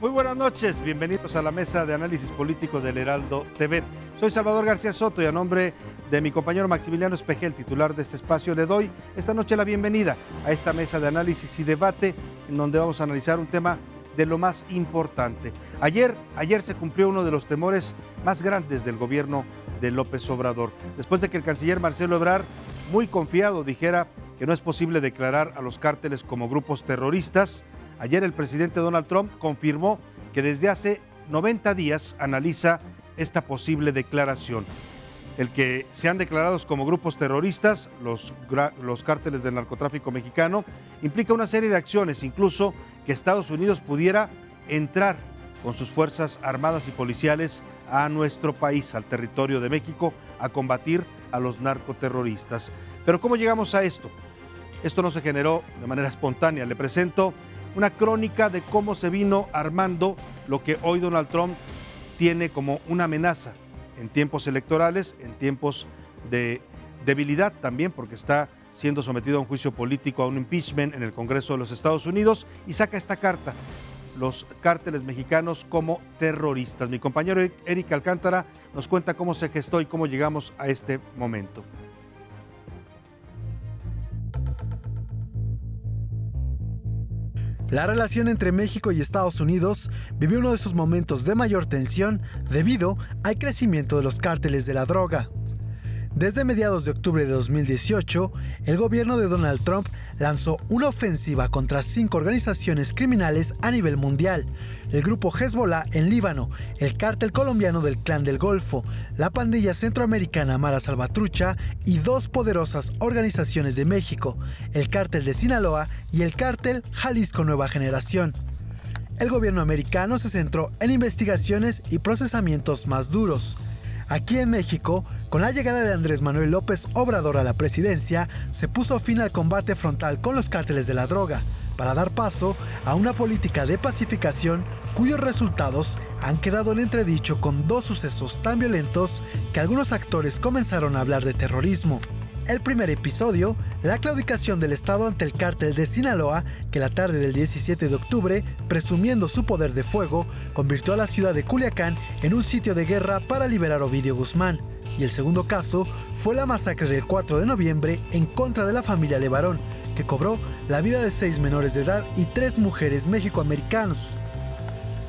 Muy buenas noches, bienvenidos a la mesa de análisis político del Heraldo TV. Soy Salvador García Soto y a nombre de mi compañero Maximiliano Espejel, titular de este espacio, le doy esta noche la bienvenida a esta mesa de análisis y debate en donde vamos a analizar un tema de lo más importante. Ayer se cumplió uno de los temores más grandes del gobierno de López Obrador, después de que el canciller Marcelo Ebrard, muy confiado, dijera que no es posible declarar a los cárteles como grupos terroristas. Ayer el presidente Donald Trump confirmó que desde hace 90 días analiza esta posible declaración. El que sean declarados como grupos terroristas, los cárteles del narcotráfico mexicano, implica una serie de acciones, incluso que Estados Unidos pudiera entrar con sus fuerzas armadas y policiales a nuestro país, al territorio de México, a combatir a los narcoterroristas. Pero ¿cómo llegamos a esto? Esto no se generó de manera espontánea. Le presento una crónica de cómo se vino armando lo que hoy Donald Trump tiene como una amenaza en tiempos electorales, en tiempos de debilidad también, porque está siendo sometido a un juicio político, a un impeachment en el Congreso de los Estados Unidos, y saca esta carta: los cárteles mexicanos como terroristas. Mi compañero Eric Alcántara nos cuenta cómo se gestó y cómo llegamos a este momento. La relación entre México y Estados Unidos vivió uno de sus momentos de mayor tensión debido al crecimiento de los cárteles de la droga. Desde mediados de octubre de 2018, el gobierno de Donald Trump lanzó una ofensiva contra 5 organizaciones criminales a nivel mundial: el grupo Hezbollah en Líbano, el cártel colombiano del Clan del Golfo, la pandilla centroamericana Mara Salvatrucha y 2 poderosas organizaciones de México, el cártel de Sinaloa y el cártel Jalisco Nueva Generación. El gobierno americano se centró en investigaciones y procesamientos más duros. Aquí en México, con la llegada de Andrés Manuel López Obrador a la presidencia, se puso fin al combate frontal con los cárteles de la droga, para dar paso a una política de pacificación cuyos resultados han quedado en entredicho con 2 sucesos tan violentos que algunos actores comenzaron a hablar de terrorismo. El primer episodio, la claudicación del Estado ante el cártel de Sinaloa, que la tarde del 17 de octubre, presumiendo su poder de fuego, convirtió a la ciudad de Culiacán en un sitio de guerra para liberar a Ovidio Guzmán. Y el segundo caso fue la masacre del 4 de noviembre en contra de la familia Levarón, que cobró la vida de 6 menores de edad y 3 mujeres mexicoamericanos.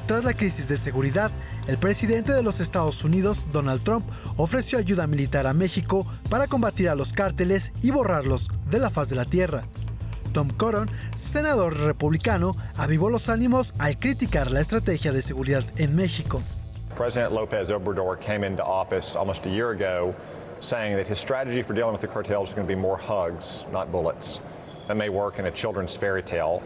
Tras la crisis de seguridad, el presidente de los Estados Unidos, Donald Trump, ofreció ayuda militar a México para combatir a los cárteles y borrarlos de la faz de la tierra. Tom Cotton, senador republicano, avivó los ánimos al criticar la estrategia de seguridad en México. President López Obrador came into office almost a year ago saying that his strategy for dealing with the cartels is going to be more hugs, not bullets. That may work in a children's fairy tale.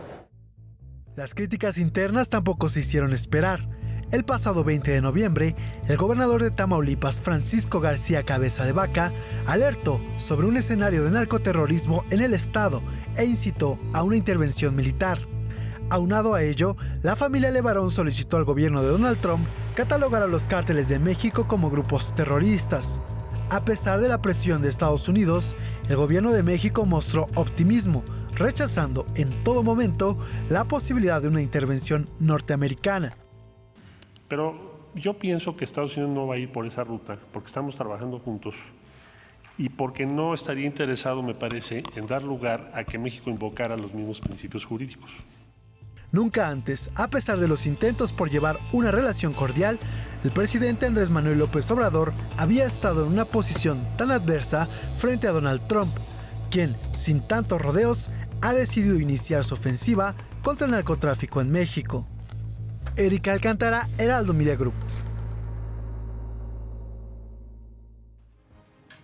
Las críticas internas tampoco se hicieron esperar. El pasado 20 de noviembre, el gobernador de Tamaulipas, Francisco García Cabeza de Vaca, alertó sobre un escenario de narcoterrorismo en el estado e incitó a una intervención militar. Aunado a ello, la familia Levarón solicitó al gobierno de Donald Trump catalogar a los cárteles de México como grupos terroristas. A pesar de la presión de Estados Unidos, el gobierno de México mostró optimismo, rechazando en todo momento la posibilidad de una intervención norteamericana. Pero yo pienso que Estados Unidos no va a ir por esa ruta, porque estamos trabajando juntos y porque no estaría interesado, me parece, en dar lugar a que México invocara los mismos principios jurídicos. Nunca antes, a pesar de los intentos por llevar una relación cordial, el presidente Andrés Manuel López Obrador había estado en una posición tan adversa frente a Donald Trump, quien, sin tantos rodeos, ha decidido iniciar su ofensiva contra el narcotráfico en México. Eric Alcántara, Heraldo Media Group.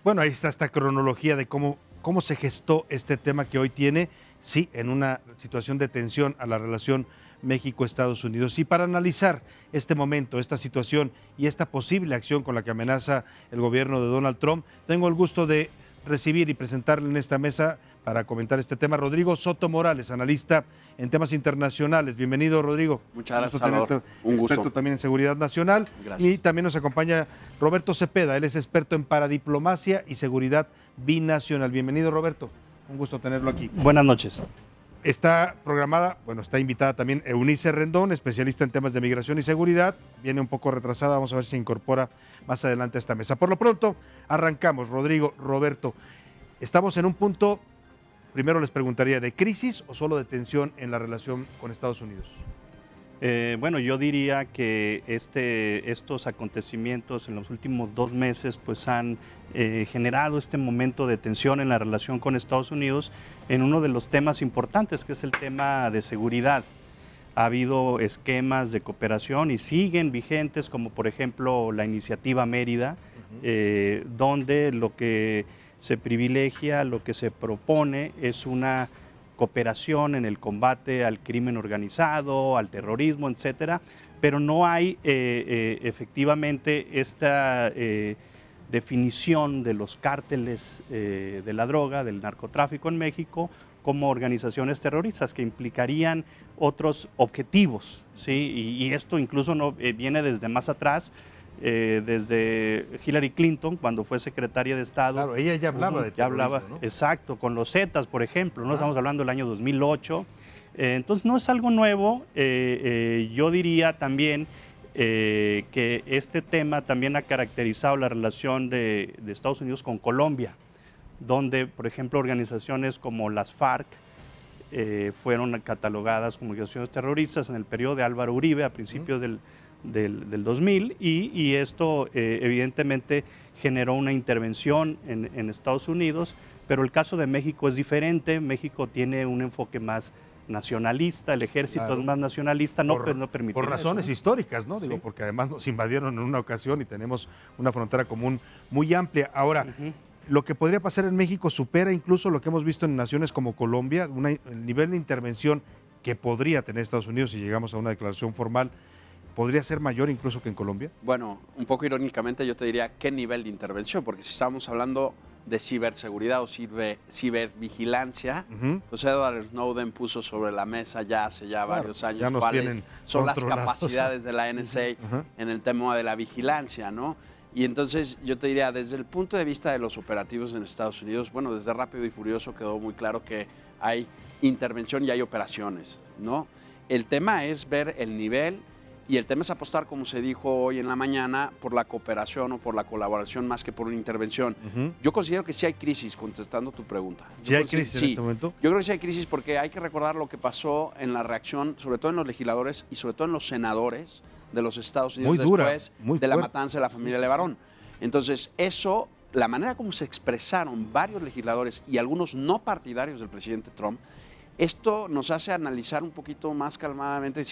Bueno, ahí está esta cronología de cómo se gestó este tema que hoy tiene, sí, en una situación de tensión a la relación México-Estados Unidos. Y para analizar este momento, esta situación y esta posible acción con la que amenaza el gobierno de Donald Trump, tengo el gusto de recibir y presentarle en esta mesa para comentar este tema Rodrigo Soto Morales, analista en temas internacionales. Bienvenido, Rodrigo. Muchas gracias, Salvador. Un gusto. Experto también en seguridad nacional. Gracias. Y también nos acompaña Roberto Cepeda, él es experto en paradiplomacia y seguridad binacional. Bienvenido, Roberto. Un gusto tenerlo aquí. Buenas noches. Está programada, está invitada también Eunice Rendón, especialista en temas de migración y seguridad. Viene un poco retrasada, vamos a ver si se incorpora más adelante a esta mesa. Por lo pronto, arrancamos. Rodrigo, Roberto, estamos en un punto, primero les preguntaría, ¿de crisis o solo de tensión en la relación con Estados Unidos? Yo diría que estos acontecimientos en los últimos 2 meses pues han generado este momento de tensión en la relación con Estados Unidos en uno de los temas importantes, que es el tema de seguridad. Ha habido esquemas de cooperación y siguen vigentes, como por ejemplo la iniciativa Mérida, donde lo que se privilegia, lo que se propone es una cooperación en el combate al crimen organizado, al terrorismo, etcétera, pero no hay efectivamente esta definición de los cárteles de la droga, del narcotráfico en México, como organizaciones terroristas que implicarían otros objetivos, ¿sí? Y esto incluso viene desde más atrás, desde Hillary Clinton, cuando fue secretaria de Estado. Claro, ella ya hablaba de terrorismo, ¿no? Exacto, con los Zetas, por ejemplo, ¿no? Estamos hablando del año 2008. Entonces, no es algo nuevo. Yo diría también que este tema también ha caracterizado la relación de Estados Unidos con Colombia, donde, por ejemplo, organizaciones como las FARC fueron catalogadas como organizaciones terroristas en el periodo de Álvaro Uribe, a principios del 2000, y esto evidentemente generó una intervención en Estados Unidos, pero el caso de México es diferente. México tiene un enfoque más nacionalista, el ejército es más nacionalista, no permite. Por razones eso, ¿no? históricas, ¿no? Digo, porque además nos invadieron en una ocasión y tenemos una frontera común muy amplia. Ahora, lo que podría pasar en México supera incluso lo que hemos visto en naciones como Colombia, el nivel de intervención que podría tener Estados Unidos si llegamos a una declaración formal. ¿Podría ser mayor incluso que en Colombia? Bueno, un poco irónicamente yo te diría qué nivel de intervención, porque si estamos hablando de ciberseguridad o cibervigilancia, pues Edward Snowden puso sobre la mesa ya hace varios años cuáles son las capacidades de la NSA en el tema de la vigilancia, ¿no? Y entonces yo te diría, desde el punto de vista de los operativos en Estados Unidos, bueno, desde Rápido y Furioso quedó muy claro que hay intervención y hay operaciones, ¿no? El tema es ver el nivel. Y el tema es apostar, como se dijo hoy en la mañana, por la cooperación o por la colaboración más que por una intervención. Yo considero que sí hay crisis, contestando tu pregunta. ¿Sí hay crisis en este momento? Yo creo que sí hay crisis porque hay que recordar lo que pasó en la reacción, sobre todo en los legisladores y sobre todo en los senadores de los Estados Unidos después de la matanza de la familia Levarón. Entonces, eso, la manera como se expresaron varios legisladores y algunos no partidarios del presidente Trump, esto nos hace analizar un poquito más calmadamente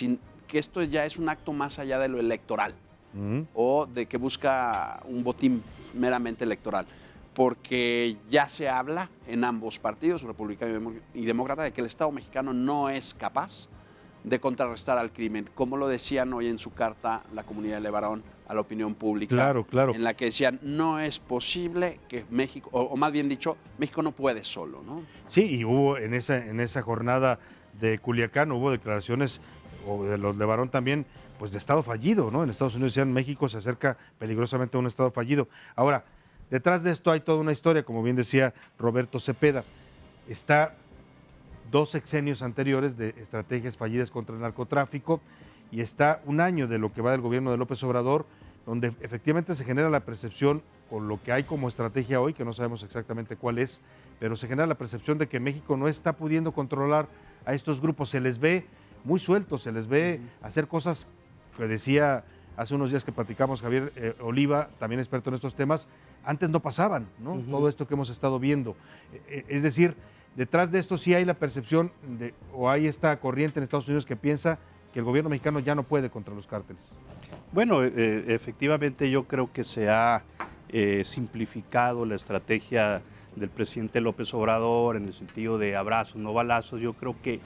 que esto ya es un acto más allá de lo electoral o de que busca un botín meramente electoral, porque ya se habla en ambos partidos, republicano y demócrata, de que el Estado mexicano no es capaz de contrarrestar al crimen, como lo decían hoy en su carta la comunidad de Levarón a la opinión pública, claro. en la que decían no es posible que México, o más bien dicho, México no puede solo, ¿no? Sí, y hubo en esa jornada de Culiacán, hubo declaraciones o de los Levarón también, pues de estado fallido, ¿no? En Estados Unidos decían, México se acerca peligrosamente a un estado fallido. Ahora, detrás de esto hay toda una historia, como bien decía Roberto Cepeda. Está 2 sexenios anteriores de estrategias fallidas contra el narcotráfico y está 1 año de lo que va del gobierno de López Obrador, donde efectivamente se genera la percepción, con lo que hay como estrategia hoy, que no sabemos exactamente cuál es, pero se genera la percepción de que México no está pudiendo controlar a estos grupos. Se les ve muy sueltos, se les ve hacer cosas que decía hace unos días que platicamos Javier Oliva, también experto en estos temas, antes no pasaban, ¿no? Todo esto que hemos estado viendo. Es decir, detrás de esto sí hay la percepción o hay esta corriente en Estados Unidos que piensa que el gobierno mexicano ya no puede contra los cárteles. Bueno, efectivamente yo creo que se ha simplificado la estrategia del presidente López Obrador en el sentido de abrazos, no balazos. Yo creo que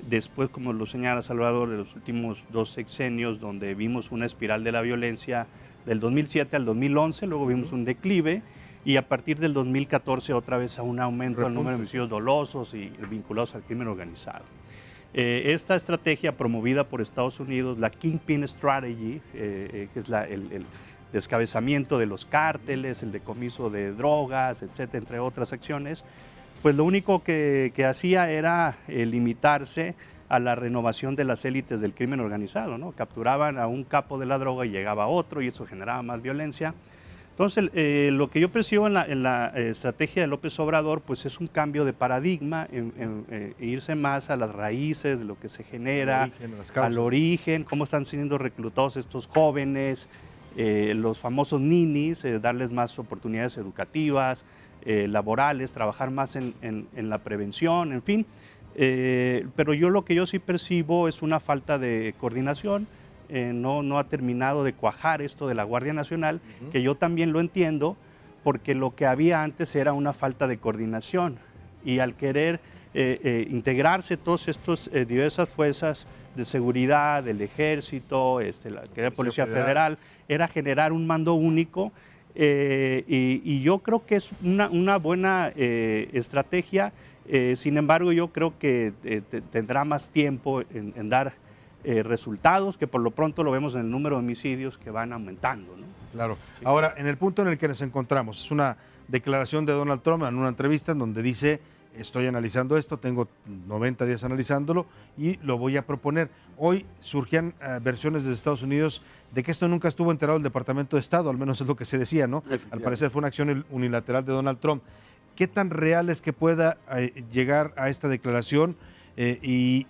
después, como lo señala Salvador, de los últimos 2 sexenios, donde vimos una espiral de la violencia del 2007 al 2011, luego vimos un declive, y a partir del 2014 otra vez a un aumento del número de homicidios dolosos y vinculados al crimen organizado. Esta estrategia promovida por Estados Unidos, la Kingpin Strategy, que es el descabezamiento de los cárteles, el decomiso de drogas, etcétera, entre otras acciones, pues lo único que hacía era limitarse a la renovación de las élites del crimen organizado, ¿no? Capturaban a un capo de la droga y llegaba otro y eso generaba más violencia. Entonces, lo que yo percibo en la estrategia de López Obrador, pues es un cambio de paradigma, en irse más a las raíces de lo que se genera, al origen, cómo están siendo reclutados estos jóvenes, los famosos ninis, darles más oportunidades educativas, laborales, trabajar más en la prevención, en fin. Pero lo que yo sí percibo es una falta de coordinación. No ha terminado de cuajar esto de la Guardia Nacional, que yo también lo entiendo, porque lo que había antes era una falta de coordinación. Y al querer integrarse todas estas diversas fuerzas de seguridad, del Ejército, la Policía Federal, era generar un mando único. Y yo creo que es una buena estrategia. Sin embargo, yo creo que tendrá más tiempo en dar resultados, que por lo pronto lo vemos en el número de homicidios que van aumentando, ¿no? Claro. Sí. Ahora, en el punto en el que nos encontramos, es una declaración de Donald Trump en una entrevista en donde dice: estoy analizando esto, tengo 90 días analizándolo y lo voy a proponer. Hoy surgían versiones de Estados Unidos de que esto nunca estuvo enterado el Departamento de Estado, al menos es lo que se decía, ¿no? Al parecer fue una acción unilateral de Donald Trump. ¿Qué tan real es que pueda llegar a esta declaración y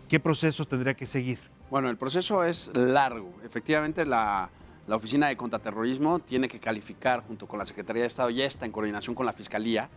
qué procesos tendría que seguir? Bueno, el proceso es largo. Efectivamente, la Oficina de Contraterrorismo tiene que calificar junto con la Secretaría de Estado, ya está en coordinación con la Fiscalía,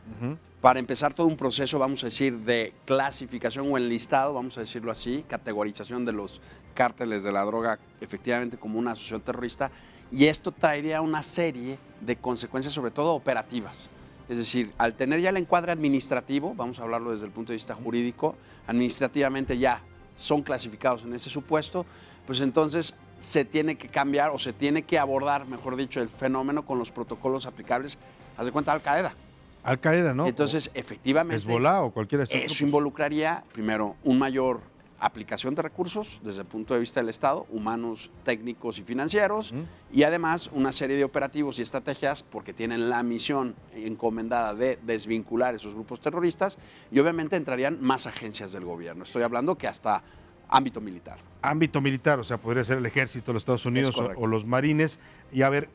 para empezar todo un proceso, vamos a decir, de clasificación o enlistado, vamos a decirlo así, categorización de los cárteles de la droga efectivamente como una asociación terrorista, y esto traería una serie de consecuencias, sobre todo operativas. Es decir, al tener ya el encuadre administrativo, vamos a hablarlo desde el punto de vista jurídico, administrativamente ya son clasificados en ese supuesto, pues entonces se tiene que cambiar o se tiene que abordar, mejor dicho, el fenómeno con los protocolos aplicables, haz de cuenta, Al-Qaeda. Al-Qaeda, ¿no? Entonces, efectivamente, Hezbollah o cualquiera de estos eso grupos. Involucraría, primero, un mayor aplicación de recursos desde el punto de vista del Estado, humanos, técnicos y financieros, y además una serie de operativos y estrategias porque tienen la misión encomendada de desvincular esos grupos terroristas, y obviamente entrarían más agencias del gobierno. Estoy hablando que hasta ámbito militar. Ámbito militar, o sea, podría ser el Ejército de los Estados Unidos o los Marines. Y a ver,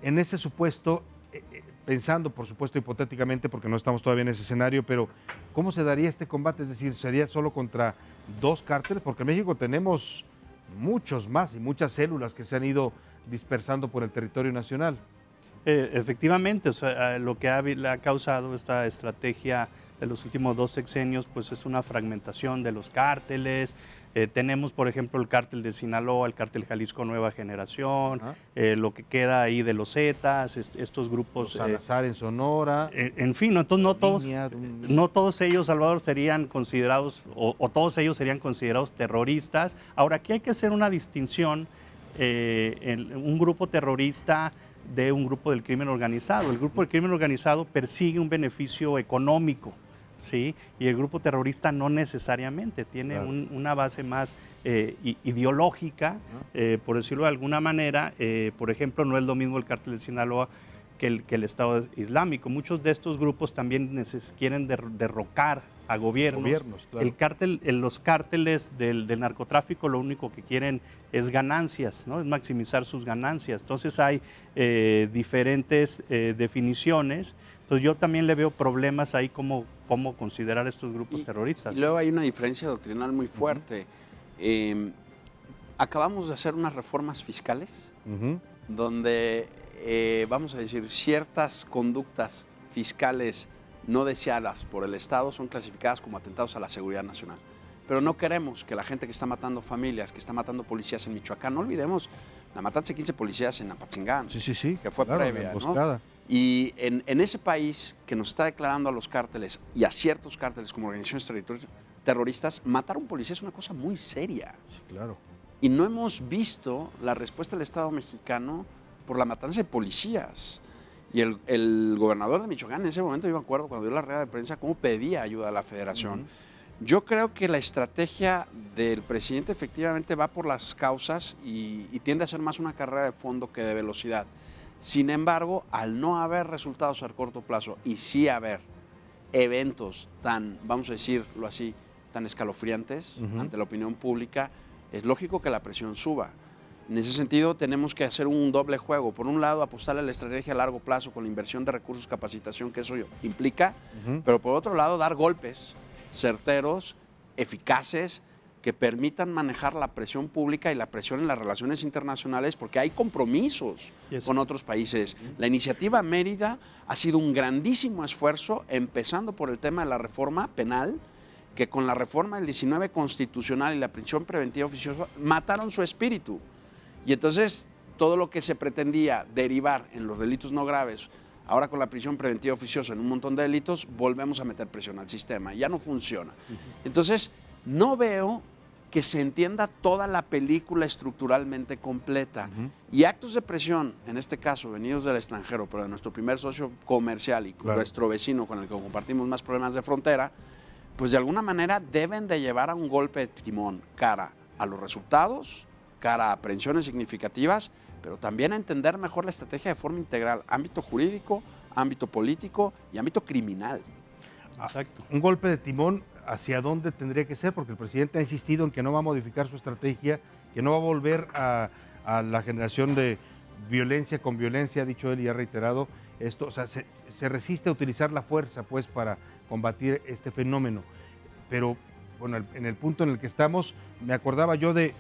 en ese supuesto, pensando por supuesto hipotéticamente, porque no estamos todavía en ese escenario, pero ¿cómo se daría este combate? Es decir, ¿sería solo contra dos cárteles? Porque en México tenemos muchos más y muchas células que se han ido dispersando por el territorio nacional. Efectivamente, o sea, lo que ha causado esta estrategia de los últimos 2 sexenios, pues es una fragmentación de los cárteles. Tenemos, por ejemplo, el cártel de Sinaloa, el cártel Jalisco Nueva Generación, lo que queda ahí de los Zetas, estos grupos. Los Salazar en Sonora. En fin, entonces no todos ellos, Salvador, serían considerados, o todos ellos serían considerados terroristas. Ahora, aquí hay que hacer una distinción en un grupo terrorista de un grupo del crimen organizado. El grupo del crimen organizado persigue un beneficio económico, ¿sí? Y el grupo terrorista no necesariamente, tiene una base más ideológica, por decirlo de alguna manera. Por ejemplo, no es lo mismo el cártel de Sinaloa que el Estado Islámico. Muchos de estos grupos también quieren derrocar a gobiernos. Claro. Los cárteles del narcotráfico lo único que quieren es ganancias, ¿no? Es maximizar sus ganancias. Entonces hay diferentes definiciones. Entonces yo también le veo problemas ahí cómo considerar estos grupos terroristas. Y luego hay una diferencia doctrinal muy fuerte. Acabamos de hacer unas reformas fiscales donde, vamos a decir, ciertas conductas fiscales no deseadas por el Estado son clasificadas como atentados a la seguridad nacional. Pero no queremos que la gente que está matando familias, que está matando policías en Michoacán, no olvidemos la matanza de 15 policías en Apatzingán, que fue previa, ¿no? Y en ese país que nos está declarando a los cárteles y a ciertos cárteles como organizaciones terroristas, matar a un policía es una cosa muy seria. Sí, claro. Y no hemos visto la respuesta del Estado mexicano por la matanza de policías. Y el gobernador de Michoacán en ese momento, yo me acuerdo cuando dio la rueda de prensa, cómo pedía ayuda a la federación. Yo creo que la estrategia del presidente efectivamente va por las causas y tiende a ser más una carrera de fondo que de velocidad. Sin embargo, al no haber resultados a corto plazo y sí haber eventos tan, vamos a decirlo así, tan escalofriantes ante la opinión pública, es lógico que la presión suba. En ese sentido, tenemos que hacer un doble juego. Por un lado, apostarle a la estrategia a largo plazo con la inversión de recursos, capacitación que eso implica, pero por otro lado, dar golpes certeros, eficaces, que permitan manejar la presión pública y la presión en las relaciones internacionales, porque hay compromisos con otros países. La iniciativa Mérida ha sido un grandísimo esfuerzo, empezando por el tema de la reforma penal, que con la reforma del 19 constitucional y la prisión preventiva oficiosa mataron su espíritu. Y entonces todo lo que se pretendía derivar en los delitos no graves, ahora con la prisión preventiva oficiosa en un montón de delitos, volvemos a meter presión al sistema. Ya no funciona. Entonces, no veo que se entienda toda la película estructuralmente completa. Y actos de presión, en este caso venidos del extranjero, pero de nuestro primer socio comercial y nuestro vecino con el que compartimos más problemas de frontera, pues de alguna manera deben de llevar a un golpe de timón cara a los resultados, cara a aprehensiones significativas, pero también a entender mejor la estrategia de forma integral, ámbito jurídico, ámbito político y ámbito criminal. Exacto. Un golpe de timón, ¿hacia dónde tendría que ser? Porque el presidente ha insistido en que no va a modificar su estrategia, que no va a volver a la generación de violencia con violencia, ha dicho él y ha reiterado esto. O sea, se resiste a utilizar la fuerza, pues, para combatir este fenómeno. Pero, bueno, en el punto en el que estamos, me acordaba yo de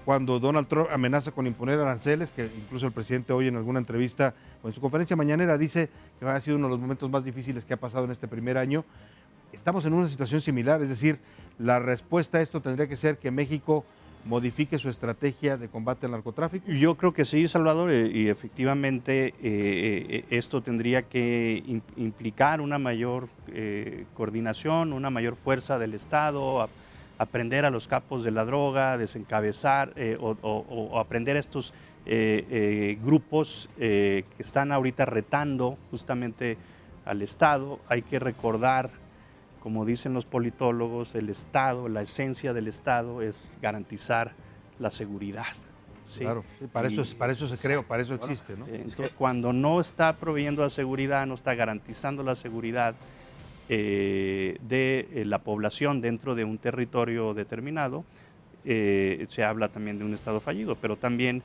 cuando Donald Trump amenaza con imponer aranceles, que incluso el presidente hoy en alguna entrevista o en su conferencia mañanera dice que ha sido uno de los momentos más difíciles que ha pasado en este primer año. Estamos en una situación similar, es decir, la respuesta a esto tendría que ser que México modifique su estrategia de combate al narcotráfico. Yo creo que sí, Salvador, y efectivamente esto tendría que implicar una mayor coordinación, una mayor fuerza del Estado, aprender a los capos de la droga, desencabezar o aprender a estos grupos que están ahorita retando justamente al Estado. Hay que recordar, como dicen los politólogos, el Estado, la esencia del Estado es garantizar la seguridad. ¿Sí? Claro, sí, para eso se creó, para eso existe, ¿no? Entonces, cuando no está proveyendo la seguridad, no está garantizando la seguridad de la población dentro de un territorio determinado, se habla también de un Estado fallido, pero también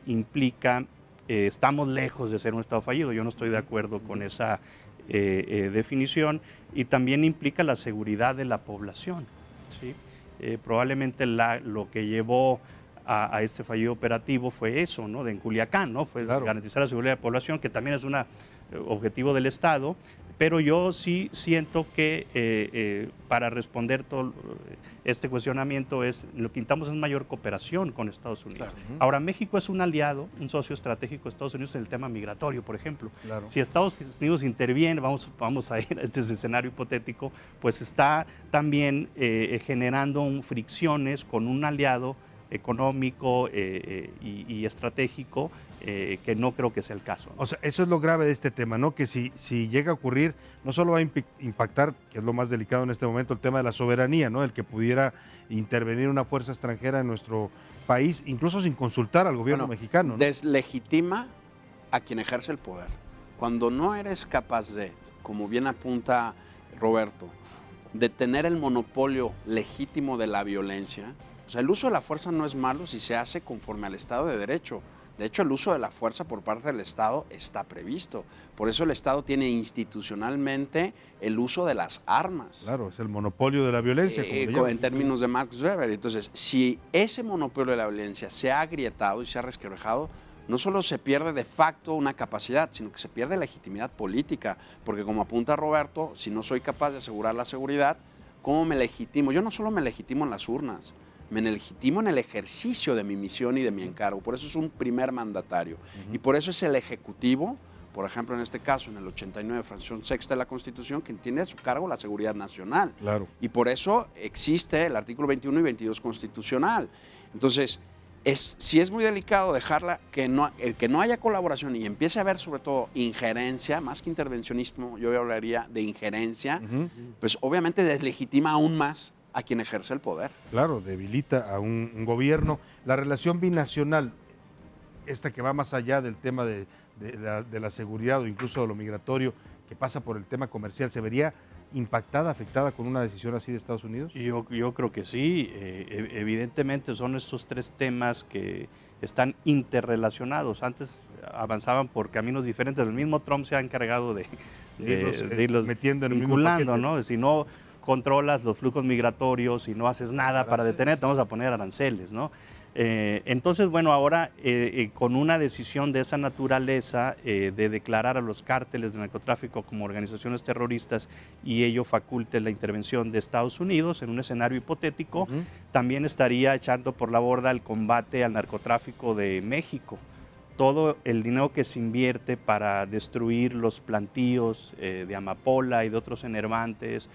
implica, estamos lejos de ser un Estado fallido, yo no estoy de acuerdo con esa definición, y también implica la seguridad de la población, ¿sí? Probablemente lo que llevó a este fallido operativo fue eso, ¿no? En Culiacán, ¿no? Fue garantizar la seguridad de la población, que también es un objetivo del Estado, pero yo sí siento que para responder todo este cuestionamiento lo que intentamos es mayor cooperación con Estados Unidos. Claro. Ahora, México es un aliado, un socio estratégico de Estados Unidos en el tema migratorio, por ejemplo. Claro. Si Estados Unidos interviene, vamos a ir a este escenario hipotético, pues está también generando fricciones con un aliado económico y estratégico, que no creo que sea el caso, ¿no? O sea, eso es lo grave de este tema, ¿no? Que si llega a ocurrir, no solo va a impactar, que es lo más delicado en este momento, el tema de la soberanía, ¿no? El que pudiera intervenir una fuerza extranjera en nuestro país, incluso sin consultar al gobierno mexicano, ¿no? Deslegitima a quien ejerce el poder. Cuando no eres capaz de, como bien apunta Roberto, de tener el monopolio legítimo de la violencia. O sea, el uso de la fuerza no es malo si se hace conforme al Estado de Derecho. De hecho, el uso de la fuerza por parte del Estado está previsto. Por eso el Estado tiene institucionalmente el uso de las armas. Claro, es el monopolio de la violencia. Como en términos de Max Weber. Entonces, si ese monopolio de la violencia se ha agrietado y se ha resquebrajado, no solo se pierde de facto una capacidad, sino que se pierde legitimidad política. Porque como apunta Roberto, si no soy capaz de asegurar la seguridad, ¿cómo me legitimo? Yo no solo me legitimo en las urnas, me legitimo en el ejercicio de mi misión y de mi encargo. Por eso es un primer mandatario. Y por eso es el Ejecutivo, por ejemplo, en este caso, en el 89, fracción sexta de la Constitución, que tiene a su cargo la seguridad nacional. Claro. Y por eso existe el artículo 21 y 22 constitucional. Entonces, sí es muy delicado dejarla, que no haya colaboración y empiece a haber sobre todo injerencia, más que intervencionismo, yo hablaría de injerencia, pues obviamente deslegitima aún más a quien ejerce el poder. Claro, debilita a un gobierno. La relación binacional, esta que va más allá del tema de la seguridad o incluso de lo migratorio, que pasa por el tema comercial, ¿se vería impactada, afectada con una decisión así de Estados Unidos? Yo creo que sí. Evidentemente son estos tres temas que están interrelacionados. Antes avanzaban por caminos diferentes. El mismo Trump se ha encargado de irlos metiendo en vinculando, el mismo paquete, ¿no? Si no controlas los flujos migratorios, si no haces nada para detener, te vamos a poner aranceles, ¿no? Entonces, bueno, ahora con una decisión de esa naturaleza de declarar a los cárteles de narcotráfico como organizaciones terroristas y ello faculte la intervención de Estados Unidos en un escenario hipotético, también estaría echando por la borda el combate al narcotráfico de México. Todo el dinero que se invierte para destruir los plantíos de amapola y de otros enervantes,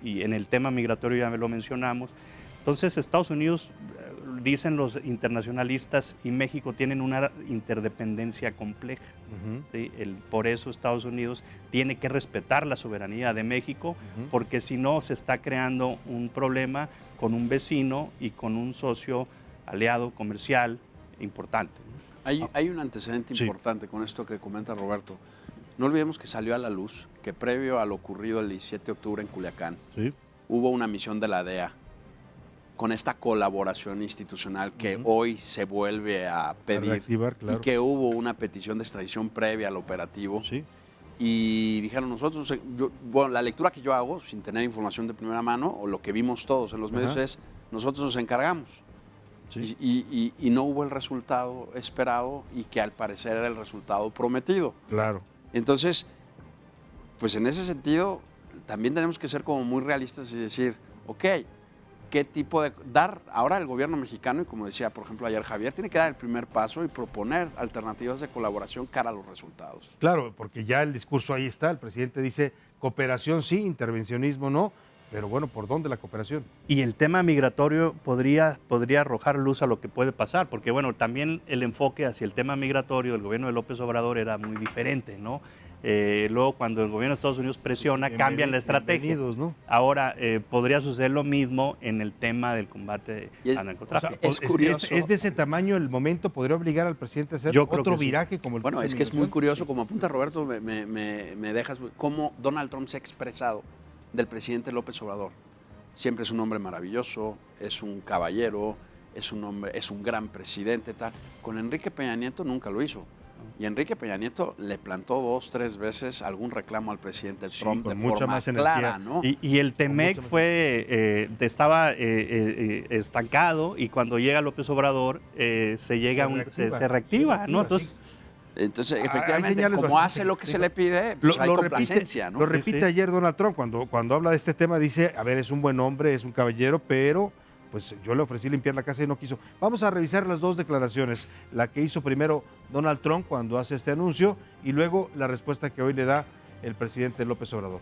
y en el tema migratorio ya lo mencionamos. Entonces, Estados Unidos, dicen los internacionalistas, y México tienen una interdependencia compleja. ¿Sí? Por eso Estados Unidos tiene que respetar la soberanía de México, porque si no se está creando un problema con un vecino y con un socio aliado comercial importante. Hay un antecedente importante con esto que comenta Roberto. No olvidemos que salió a la luz que previo a lo ocurrido el 17 de octubre en Culiacán, hubo una misión de la DEA con esta colaboración institucional que hoy se vuelve a pedir, reactivar, claro. Y que hubo una petición de extradición previa al operativo. Y dijeron nosotros, bueno, la lectura que yo hago, sin tener información de primera mano, o lo que vimos todos en los medios es, nosotros nos encargamos. Y no hubo el resultado esperado y que al parecer era el resultado prometido. Claro. Entonces, pues en ese sentido, también tenemos que ser como muy realistas y decir, ok, ¿qué tipo de... ahora el gobierno mexicano, y como decía, por ejemplo, ayer Javier, tiene que dar el primer paso y proponer alternativas de colaboración cara a los resultados. Claro, porque ya el discurso ahí está, el presidente dice, cooperación sí, intervencionismo no, pero bueno, ¿por dónde la cooperación? Y el tema migratorio podría arrojar luz a lo que puede pasar, porque bueno, también el enfoque hacia el tema migratorio del gobierno de López Obrador era muy diferente, ¿no? Luego cuando el gobierno de Estados Unidos presiona, cambian la estrategia. ¿No? Ahora, podría suceder lo mismo en el tema del combate al narcotráfico. O sea, es curioso. ¿Es de ese tamaño el momento? ¿Podría obligar al presidente a hacer otro viraje como el Bueno, es que es muy curioso, como apunta Roberto, me dejas, cómo Donald Trump se ha expresado del presidente López Obrador. Siempre es un hombre maravilloso, es un caballero, es un gran presidente, tal. Con Enrique Peña Nieto nunca lo hizo. Y Enrique Peña Nieto le plantó 2, 3 veces algún reclamo al presidente Trump de forma clara, ¿no? Y el TEMEC estaba estancado, y cuando llega López Obrador se reactiva, ¿no? Entonces, efectivamente, como hace lo que se le pide, pues hay complacencia, ¿no? Lo repite ayer Donald Trump cuando habla de este tema, dice, a ver, es un buen hombre, es un caballero, pero pues yo le ofrecí limpiar la casa y no quiso. Vamos a revisar las dos declaraciones, la que hizo primero Donald Trump cuando hace este anuncio y luego la respuesta que hoy le da el presidente López Obrador.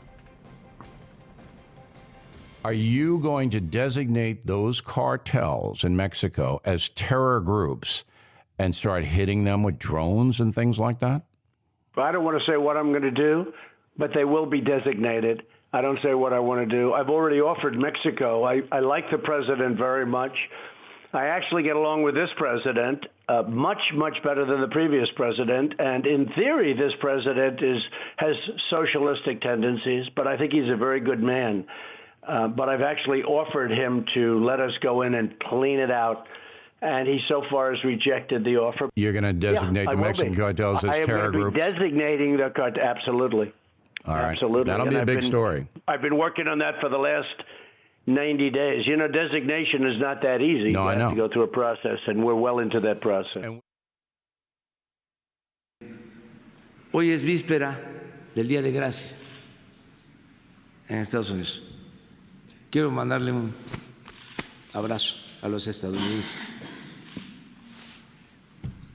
Are you going to designate those cartels in Mexico as terror groups and start hitting them with drones and things like that? I don't want to say what I'm going to do, but they will be designated. I don't say what I want to do. I've already offered Mexico. I like the president very much. I actually get along with this president much, much better than the previous president. And in theory, this president has socialistic tendencies, but I think he's a very good man. But I've actually offered him to let us go in and clean it out. And he so far has rejected the offer. You're going to designate the Mexican cartels as terror groups? I am designating the cartel, absolutely. All right. Absolutely. That'll be a big story. I've been working on that for the last 90 days. You know, designation is not that easy. No, I know. You have to go through a process, and we're well into that process. Hoy es víspera del Día de Gracia en Estados Unidos. Quiero mandarle un abrazo a los estadounidenses.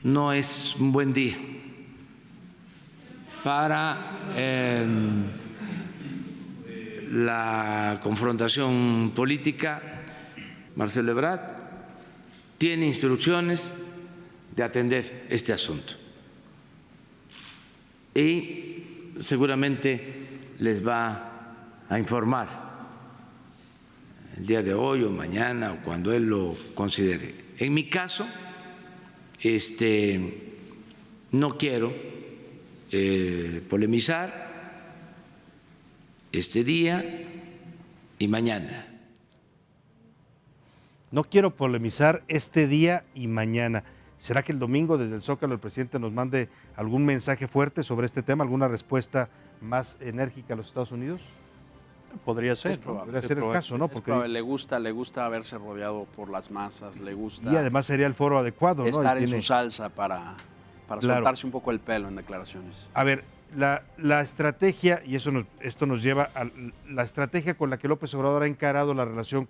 No es un buen día para la confrontación política. Marcelo Ebrard tiene instrucciones de atender este asunto y seguramente les va a informar el día de hoy o mañana o cuando él lo considere. En mi caso, no quiero polemizar, este día y mañana. No quiero polemizar este día y mañana. ¿Será que el domingo desde el Zócalo el presidente nos mande algún mensaje fuerte sobre este tema, alguna respuesta más enérgica a los Estados Unidos? Podría ser. Es probable. Podría ser el caso, ¿no? Porque le gusta haberse rodeado por las masas, le gusta. Y además sería el foro adecuado, ¿no? Estar en su salsa para soltarse un poco el pelo en declaraciones. A ver, la estrategia, y esto nos lleva a la estrategia con la que López Obrador ha encarado la relación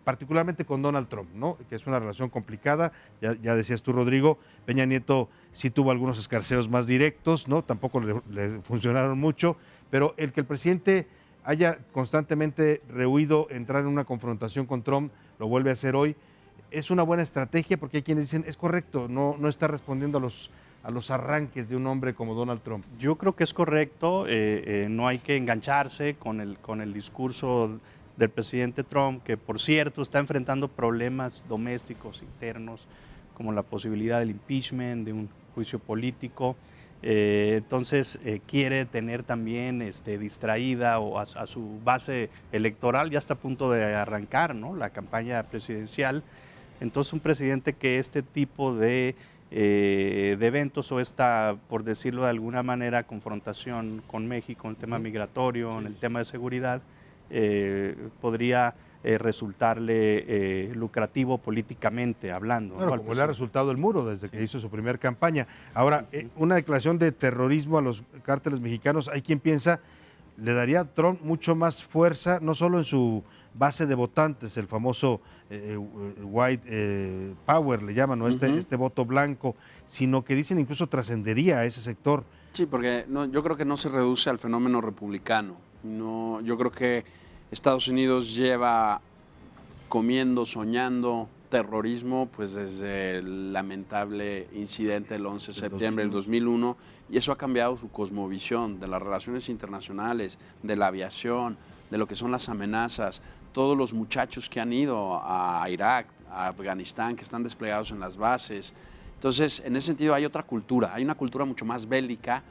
particularmente con Donald Trump, ¿no? Que es una relación complicada, ya decías tú, Rodrigo. Peña Nieto sí tuvo algunos escarceos más directos, ¿no? Tampoco le funcionaron mucho, pero el que el presidente haya constantemente rehuido entrar en una confrontación con Trump, lo vuelve a hacer hoy, es una buena estrategia, porque hay quienes dicen, es correcto, no está respondiendo a los arranques de un hombre como Donald Trump. Yo creo que es correcto, no hay que engancharse con el discurso del presidente Trump, que por cierto está enfrentando problemas domésticos internos, como la posibilidad del impeachment, de un juicio político. Entonces quiere tener también distraída o a su base electoral, ya está a punto de arrancar, ¿no?, la campaña presidencial. Entonces un presidente que este tipo de eventos o esta, por decirlo de alguna manera, confrontación con México en el tema migratorio, en el tema de seguridad, podría resultarle lucrativo políticamente hablando. Bueno, como le ha resultado el muro desde que hizo su primer campaña. Ahora, una declaración de terrorismo a los cárteles mexicanos, hay quien piensa, le daría a Trump mucho más fuerza, no solo en su base de votantes, el famoso white power, le llaman, ¿no? Este voto blanco, sino que dicen incluso trascendería a ese sector. Sí, porque yo creo que no se reduce al fenómeno republicano. No, yo creo que Estados Unidos lleva comiendo, soñando terrorismo pues desde el lamentable incidente del 11 de septiembre del 2001, y eso ha cambiado su cosmovisión de las relaciones internacionales, de la aviación, de lo que son las amenazas. Todos los muchachos que han ido a Irak, a Afganistán, que están desplegados en las bases. Entonces, en ese sentido hay otra cultura, hay una cultura mucho más bélica.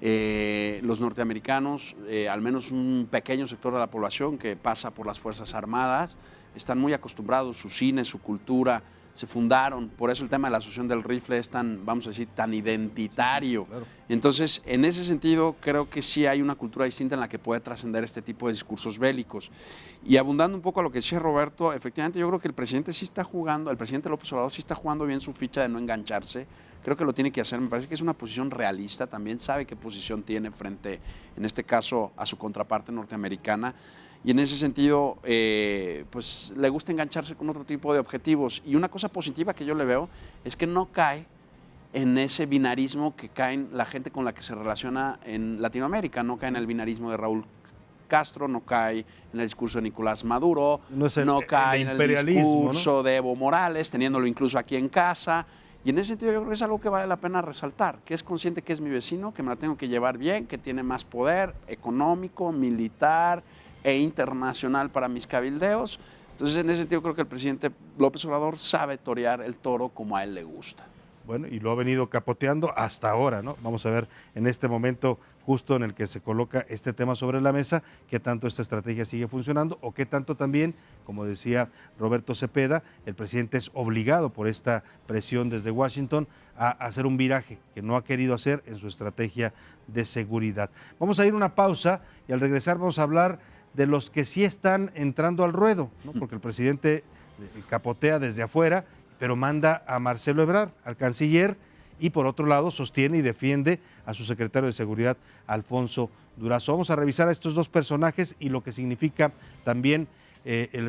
Los norteamericanos, al menos un pequeño sector de la población que pasa por las Fuerzas Armadas, están muy acostumbrados, su cine, su cultura, se fundaron, por eso el tema de la asociación del rifle es tan, vamos a decir, tan identitario. Claro. Entonces, en ese sentido, creo que sí hay una cultura distinta en la que puede trascender este tipo de discursos bélicos. Y abundando un poco a lo que decía Roberto, efectivamente yo creo que el presidente sí está jugando, el presidente López Obrador sí está jugando bien su ficha de no engancharse. Creo que lo tiene que hacer, me parece que es una posición realista, también sabe qué posición tiene frente, en este caso, a su contraparte norteamericana. Y en ese sentido, pues le gusta engancharse con otro tipo de objetivos. Y una cosa positiva que yo le veo es que no cae en ese binarismo que cae la gente con la que se relaciona en Latinoamérica. No cae en el binarismo de Raúl Castro, no cae en el discurso de Nicolás Maduro, no cae en el discurso, ¿no?, de Evo Morales, teniéndolo incluso aquí en casa. Y en ese sentido yo creo que es algo que vale la pena resaltar, que es consciente que es mi vecino, que me la tengo que llevar bien, que tiene más poder económico, militar e internacional para mis cabildeos. Entonces, en ese sentido, creo que el presidente López Obrador sabe torear el toro como a él le gusta. Bueno, y lo ha venido capoteando hasta ahora, ¿no? Vamos a ver en este momento justo en el que se coloca este tema sobre la mesa, qué tanto esta estrategia sigue funcionando o qué tanto también, como decía Roberto Cepeda, el presidente es obligado por esta presión desde Washington a hacer un viraje que no ha querido hacer en su estrategia de seguridad. Vamos a ir a una pausa y al regresar vamos a hablar de los que sí están entrando al ruedo, ¿no? Porque el presidente capotea desde afuera, pero manda a Marcelo Ebrard, al canciller, y por otro lado sostiene y defiende a su secretario de Seguridad, Alfonso Durazo. Vamos a revisar a estos dos personajes y lo que significa también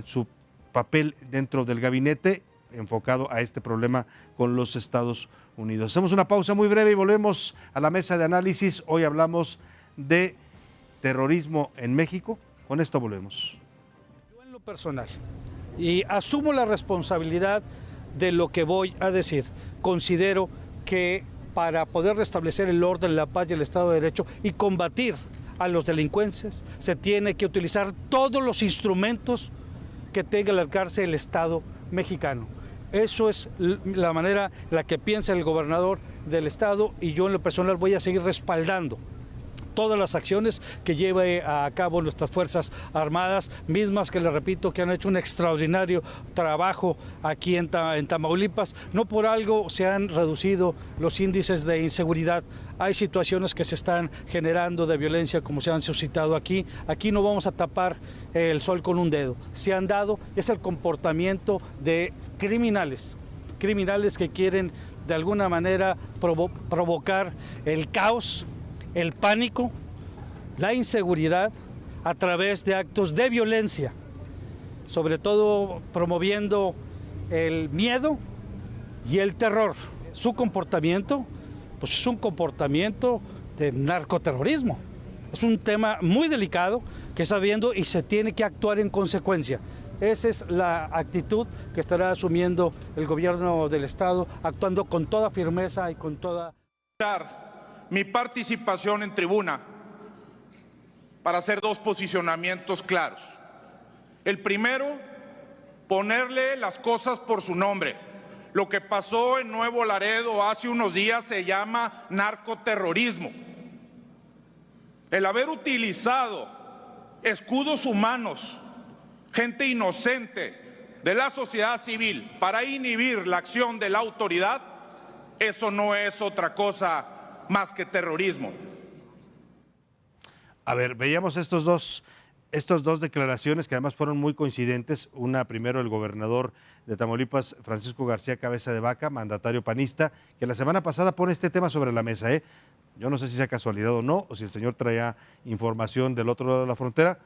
su papel dentro del gabinete enfocado a este problema con los Estados Unidos. Hacemos una pausa muy breve y volvemos a la mesa de análisis. Hoy hablamos de terrorismo en México. Con esto volvemos. Yo en lo personal, y asumo la responsabilidad de lo que voy a decir, considero que para poder restablecer el orden, la paz y el Estado de Derecho y combatir a los delincuentes, se tiene que utilizar todos los instrumentos que tenga al alcance el Estado mexicano. Eso es la manera en la que piensa el gobernador del Estado, y yo en lo personal voy a seguir respaldando todas las acciones que lleve a cabo nuestras Fuerzas Armadas, mismas que les repito que han hecho un extraordinario trabajo aquí en Tamaulipas. No por algo se han reducido los índices de inseguridad. Hay situaciones que se están generando de violencia como se han suscitado aquí. Aquí no vamos a tapar el sol con un dedo. Se han dado, es el comportamiento de criminales que quieren de alguna manera provocar el caos, el pánico, la inseguridad a través de actos de violencia, sobre todo promoviendo el miedo y el terror. Su comportamiento pues es un comportamiento de narcoterrorismo. Es un tema muy delicado que está viendo y se tiene que actuar en consecuencia. Esa es la actitud que estará asumiendo el gobierno del Estado, actuando con toda firmeza y con toda... Mi participación en tribuna para hacer 2 posicionamientos claros. El primero, ponerle las cosas por su nombre. Lo que pasó en Nuevo Laredo hace unos días se llama narcoterrorismo. El haber utilizado escudos humanos, gente inocente de la sociedad civil para inhibir la acción de la autoridad, eso no es otra cosa más que terrorismo. A ver, veíamos estas dos declaraciones que además fueron muy coincidentes. Una primero el gobernador de Tamaulipas, Francisco García Cabeza de Vaca, mandatario panista, que la semana pasada pone este tema sobre la mesa. Yo no sé si sea casualidad o no, o si el señor traía información del otro lado de la frontera.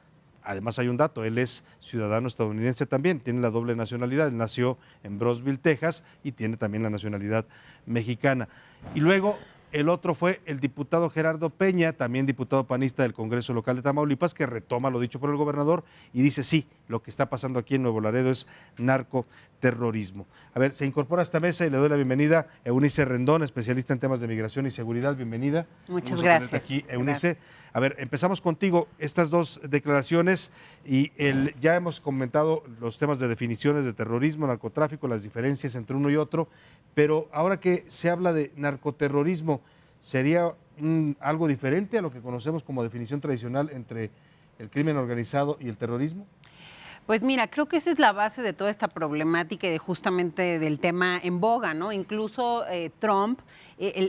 Además hay un dato, él es ciudadano estadounidense también, tiene la doble nacionalidad, él nació en Brownsville, Texas, y tiene también la nacionalidad mexicana. Y luego el otro fue el diputado Gerardo Peña, también diputado panista del Congreso Local de Tamaulipas, que retoma lo dicho por el gobernador y dice sí, lo que está pasando aquí en Nuevo Laredo es narcoterrorismo. A ver, se incorpora a esta mesa y le doy la bienvenida a Eunice Rendón, especialista en temas de migración y seguridad. Bienvenida. Muchas gracias. Aquí, Eunice. A ver, empezamos contigo, estas 2 declaraciones y ya hemos comentado los temas de definiciones de terrorismo, narcotráfico, las diferencias entre uno y otro, pero ahora que se habla de narcoterrorismo, ¿sería algo diferente a lo que conocemos como definición tradicional entre el crimen organizado y el terrorismo? Pues mira, creo que esa es la base de toda esta problemática y de justamente del tema en boga, ¿no? Incluso Trump,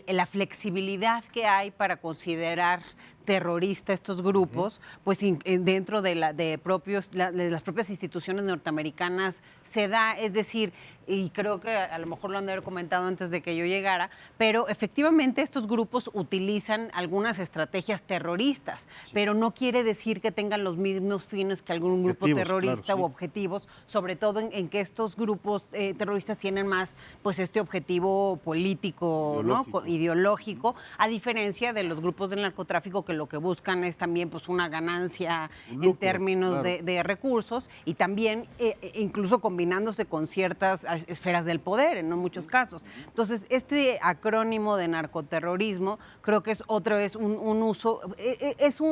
la flexibilidad que hay para considerar terrorista estos grupos, pues dentro de las propias instituciones norteamericanas se da, es decir, y creo que a lo mejor lo han de haber comentado antes de que yo llegara, pero efectivamente estos grupos utilizan algunas estrategias terroristas, pero no quiere decir que tengan los mismos fines que algún grupo terrorista, claro, sí, u objetivos, sobre todo en que estos grupos terroristas tienen más pues este objetivo político, ideológico, ¿no? Ideológico, a diferencia de los grupos del narcotráfico que lo que buscan es también pues una ganancia en términos de recursos y también incluso combinándose con ciertas esferas del poder en muchos casos. Entonces, este acrónimo de narcoterrorismo creo que es otra vez un uso,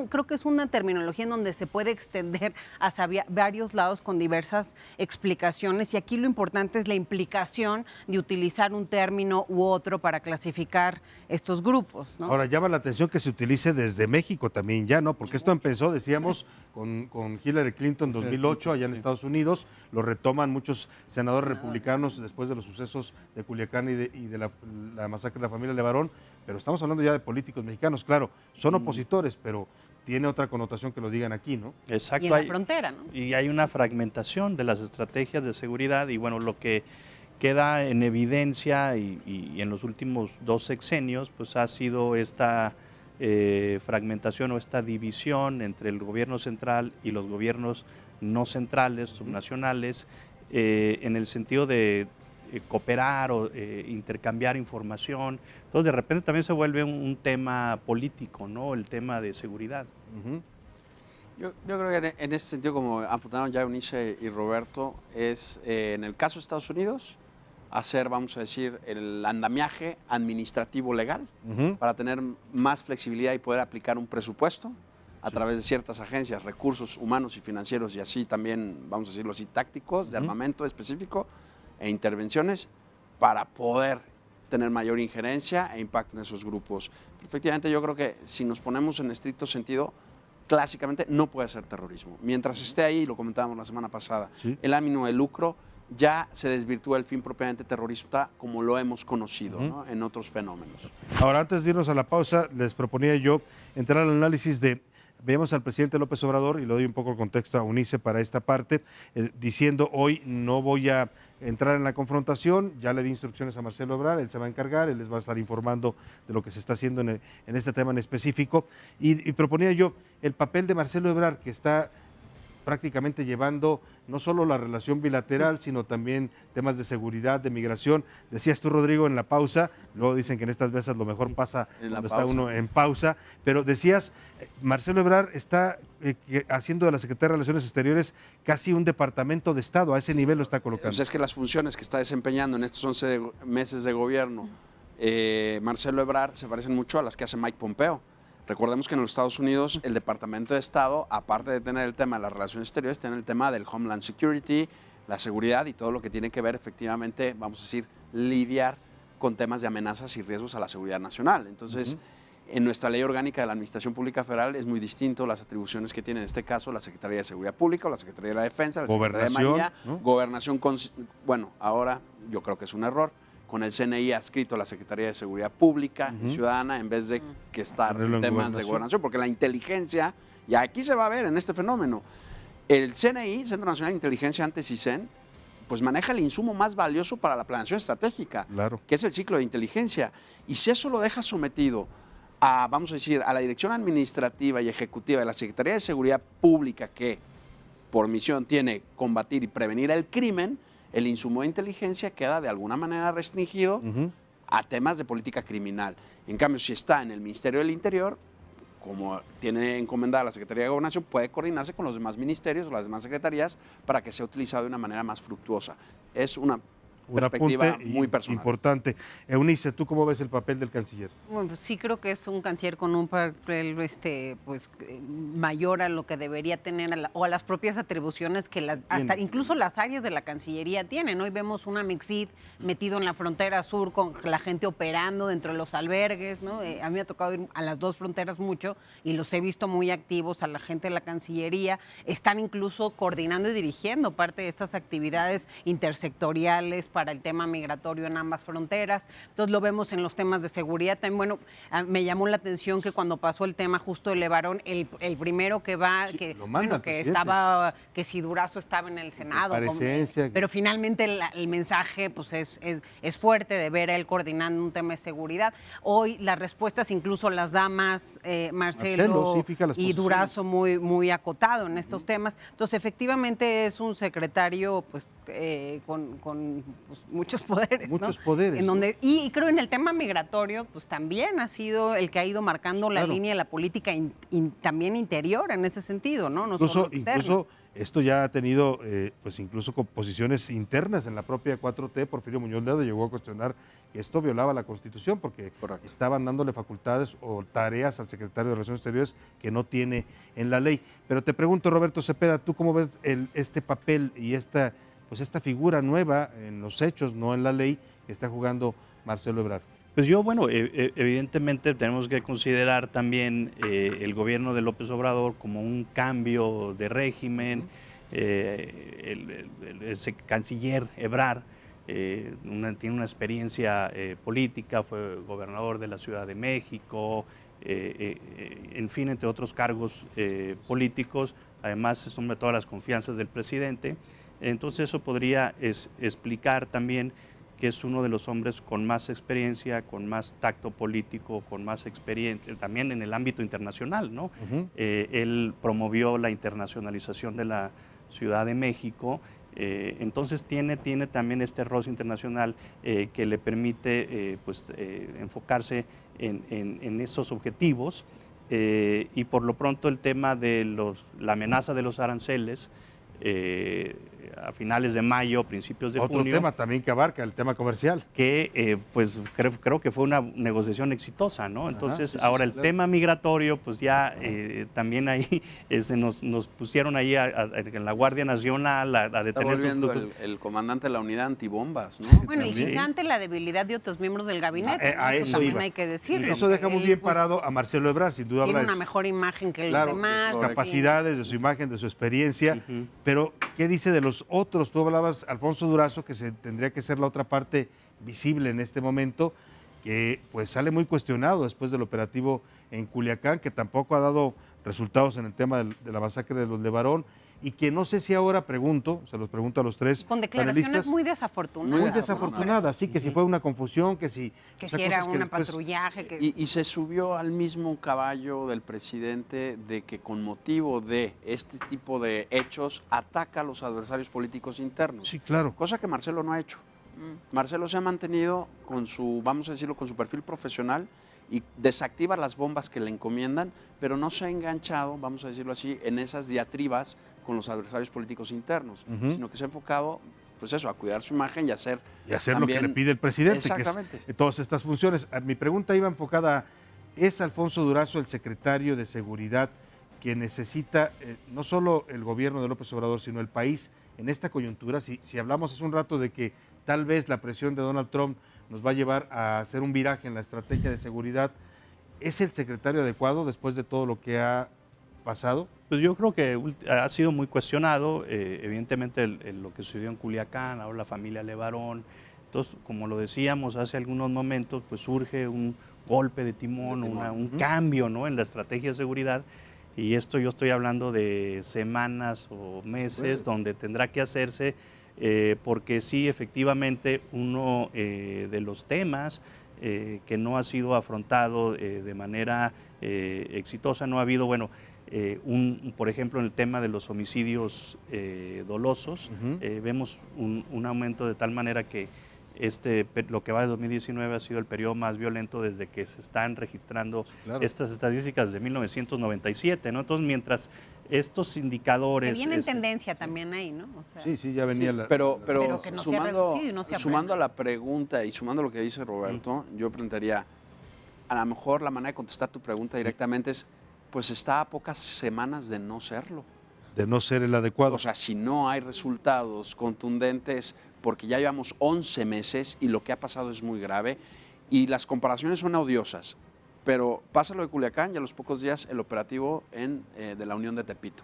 creo que es una terminología en donde se puede extender hacia varios lados con diversas explicaciones y aquí lo importante es la implicación de utilizar un término u otro para clasificar estos grupos, ¿no? Ahora, llama la atención que se utilice desde México también ya, ¿no? Porque esto empezó, decíamos, con Hillary Clinton en 2008 allá en Estados Unidos, lo retoman muchos senadores republicanos después de los sucesos de Culiacán y de la masacre de la familia Levarón, pero estamos hablando ya de políticos mexicanos, claro, son opositores, pero tiene otra connotación que lo digan aquí, ¿no? Exacto. Y en la frontera, ¿no? Y hay una fragmentación de las estrategias de seguridad y bueno, lo que queda en evidencia y en los últimos 2 sexenios, pues ha sido esta fragmentación o esta división entre el gobierno central y los gobiernos no centrales, subnacionales, en el sentido de cooperar o intercambiar información. Entonces, de repente también se vuelve un tema político, ¿no? El tema de seguridad. Yo creo que en ese sentido, como apuntaron ya Eunice y Roberto, es en el caso de Estados Unidos, hacer, vamos a decir, el andamiaje administrativo legal para tener más flexibilidad y poder aplicar un presupuesto a través de ciertas agencias, recursos humanos y financieros y así también, vamos a decirlo así, tácticos, de armamento específico e intervenciones para poder tener mayor injerencia e impacto en esos grupos. Pero efectivamente, yo creo que si nos ponemos en estricto sentido, clásicamente no puede ser terrorismo. Mientras esté ahí, lo comentábamos la semana pasada, el ánimo de lucro, ya se desvirtúa el fin propiamente terrorista como lo hemos conocido, ¿no?, en otros fenómenos. Ahora, antes de irnos a la pausa, les proponía yo entrar al análisis de... Veamos al presidente López Obrador, y le doy un poco el contexto a Eunice para esta parte, diciendo hoy no voy a entrar en la confrontación, ya le di instrucciones a Marcelo Ebrard, él se va a encargar, él les va a estar informando de lo que se está haciendo en este tema en específico, y proponía yo el papel de Marcelo Ebrard, que está prácticamente llevando no solo la relación bilateral, sino también temas de seguridad, de migración. Decías tú, Rodrigo, en la pausa, luego dicen que en estas veces lo mejor pasa cuando está uno en pausa, pero decías, Marcelo Ebrard está haciendo de la Secretaría de Relaciones Exteriores casi un departamento de Estado, a ese nivel lo está colocando. Pues es que las funciones que está desempeñando en estos 11 meses de gobierno, Marcelo Ebrard, se parecen mucho a las que hace Mike Pompeo. Recordemos que en los Estados Unidos el Departamento de Estado, aparte de tener el tema de las relaciones exteriores, tiene el tema del Homeland Security, la seguridad y todo lo que tiene que ver efectivamente, vamos a decir, lidiar con temas de amenazas y riesgos a la seguridad nacional. Entonces, en nuestra ley orgánica de la Administración Pública Federal es muy distinto las atribuciones que tiene en este caso la Secretaría de Seguridad Pública o la Secretaría de la Defensa, la Secretaría de Marina, ¿no? Gobernación, bueno, ahora yo creo que es un error, con el CNI adscrito a la Secretaría de Seguridad Pública y Ciudadana en vez de que estar en temas de gobernación, porque la inteligencia, y aquí se va a ver en este fenómeno, el CNI, Centro Nacional de Inteligencia, antes CISEN, pues maneja el insumo más valioso para la planeación estratégica, que es el ciclo de inteligencia, y si eso lo deja sometido a, vamos a decir, a la dirección administrativa y ejecutiva de la Secretaría de Seguridad Pública, que por misión tiene combatir y prevenir el crimen, el insumo de inteligencia queda de alguna manera restringido a temas de política criminal. En cambio, si está en el Ministerio del Interior, como tiene encomendada la Secretaría de Gobernación, puede coordinarse con los demás ministerios o las demás secretarías para que sea utilizado de una manera más fructuosa. Es una perspectiva muy personal. Importante. Eunice, ¿tú cómo ves el papel del canciller? Bueno, pues sí creo que es un canciller con un papel pues mayor a lo que debería tener o a las propias atribuciones que hasta incluso las áreas de la Cancillería tienen. Hoy vemos una Mixid metido en la frontera sur con la gente operando dentro de los albergues, ¿no? A mí me ha tocado ir a las dos fronteras mucho y los he visto muy activos a la gente de la Cancillería. Están incluso coordinando y dirigiendo parte de estas actividades intersectoriales para el tema migratorio en ambas fronteras. Entonces lo vemos en los temas de seguridad. También, bueno, me llamó la atención que cuando pasó el tema justo de Levarón, el primero que va, que si Durazo estaba en el Senado, pero finalmente el mensaje pues es fuerte de ver a él coordinando un tema de seguridad. Hoy las respuestas incluso las da más Marcelo y Durazo muy acotado en estos temas. Entonces efectivamente es un secretario pues con pues, muchos poderes. Muchos poderes. En donde, y creo en el tema migratorio, pues también ha sido el que ha ido marcando la línea de la política también interior en ese sentido, ¿no? Incluso esto ya ha tenido, pues incluso posiciones internas en la propia 4T. Porfirio Muñoz Ledo llegó a cuestionar que esto violaba la Constitución porque estaban dándole facultades o tareas al secretario de Relaciones Exteriores que no tiene en la ley. Pero te pregunto, Roberto Cepeda, ¿tú cómo ves este papel y esta figura nueva en los hechos, no en la ley, que está jugando Marcelo Ebrard? Pues yo, bueno, evidentemente tenemos que considerar también el gobierno de López Obrador como un cambio de régimen. Ese canciller Ebrard tiene una experiencia política, fue gobernador de la Ciudad de México, en fin, entre otros cargos políticos. Además, se somete a todas las confianzas del presidente. Entonces eso podría explicar también que es uno de los hombres con más experiencia, con más tacto político, con más experiencia, también en el ámbito internacional, ¿no? Él promovió la internacionalización de la Ciudad de México, entonces tiene también este rostro internacional que le permite enfocarse en esos objetivos y por lo pronto el tema de la amenaza de los aranceles, a finales de mayo, principios de junio. Otro tema también que abarca el tema comercial. Que pues creo que fue una negociación exitosa, ¿no? Entonces, ahora el tema migratorio, pues ya también ahí nos pusieron ahí en la Guardia Nacional a detener. Está volviendo el comandante de la unidad antibombas, ¿no? Bueno, y quizá ante la debilidad de otros miembros del gabinete, a eso también iba. hay que decirlo. Eso deja muy bien parado a Marcelo Ebrard, sin duda. Tiene una mejor imagen que los demás. De sus capacidades, de su imagen, de su experiencia. Pero, ¿qué dice de los otros? Tú hablabas, Alfonso Durazo, que tendría que ser la otra parte visible en este momento, que pues sale muy cuestionado después del operativo en Culiacán, que tampoco ha dado resultados en el tema de la masacre de los Levarón, y que no sé si ahora se los pregunto a los tres con declaraciones panelistas, muy desafortunadas. Muy desafortunadas, sí, que si fue una confusión, que si era un patrullaje. Y se subió al mismo caballo del presidente de que con motivo de este tipo de hechos ataca a los adversarios políticos internos. Sí, claro. Cosa que Marcelo no ha hecho. Marcelo se ha mantenido con su, vamos a decirlo, con su perfil profesional y desactiva las bombas que le encomiendan, pero no se ha enganchado, vamos a decirlo así, en esas diatribas con los adversarios políticos internos, sino que se ha enfocado, pues eso, a cuidar su imagen y hacer también, lo que le pide el presidente, exactamente, que es todas estas funciones. Mi pregunta iba enfocada, ¿es Alfonso Durazo el secretario de Seguridad que necesita no solo el gobierno de López Obrador, sino el país en esta coyuntura? Si hablamos hace un rato de que tal vez la presión de Donald Trump nos va a llevar a hacer un viraje en la estrategia de seguridad, ¿es el secretario adecuado después de todo lo que ha pasado? Pues yo creo que ha sido muy cuestionado, evidentemente lo que sucedió en Culiacán, ahora la familia Levarón. Entonces, como lo decíamos hace algunos momentos, pues surge un golpe de timón, un cambio, ¿no?, en la estrategia de seguridad. Y esto yo estoy hablando de semanas o meses donde tendrá que hacerse, porque sí, efectivamente, uno de los temas que no ha sido afrontado de manera exitosa, no ha habido, por ejemplo, en el tema de los homicidios dolosos, vemos un aumento de tal manera que lo que va de 2019 ha sido el periodo más violento desde que se están registrando estas estadísticas de 1997, ¿no? Entonces, mientras estos indicadores... Que viene en tendencia también ahí, ¿no? O sea, sí, ya venía la... Pero que no sumando a la pregunta y sumando a lo que dice Roberto, yo plantearía, a lo mejor la manera de contestar tu pregunta directamente es, pues está a pocas semanas de no serlo. De no ser el adecuado. O sea, si no hay resultados contundentes, porque ya llevamos 11 meses y lo que ha pasado es muy grave, y las comparaciones son odiosas, pero pasa lo de Culiacán y a los pocos días el operativo de la Unión de Tepito,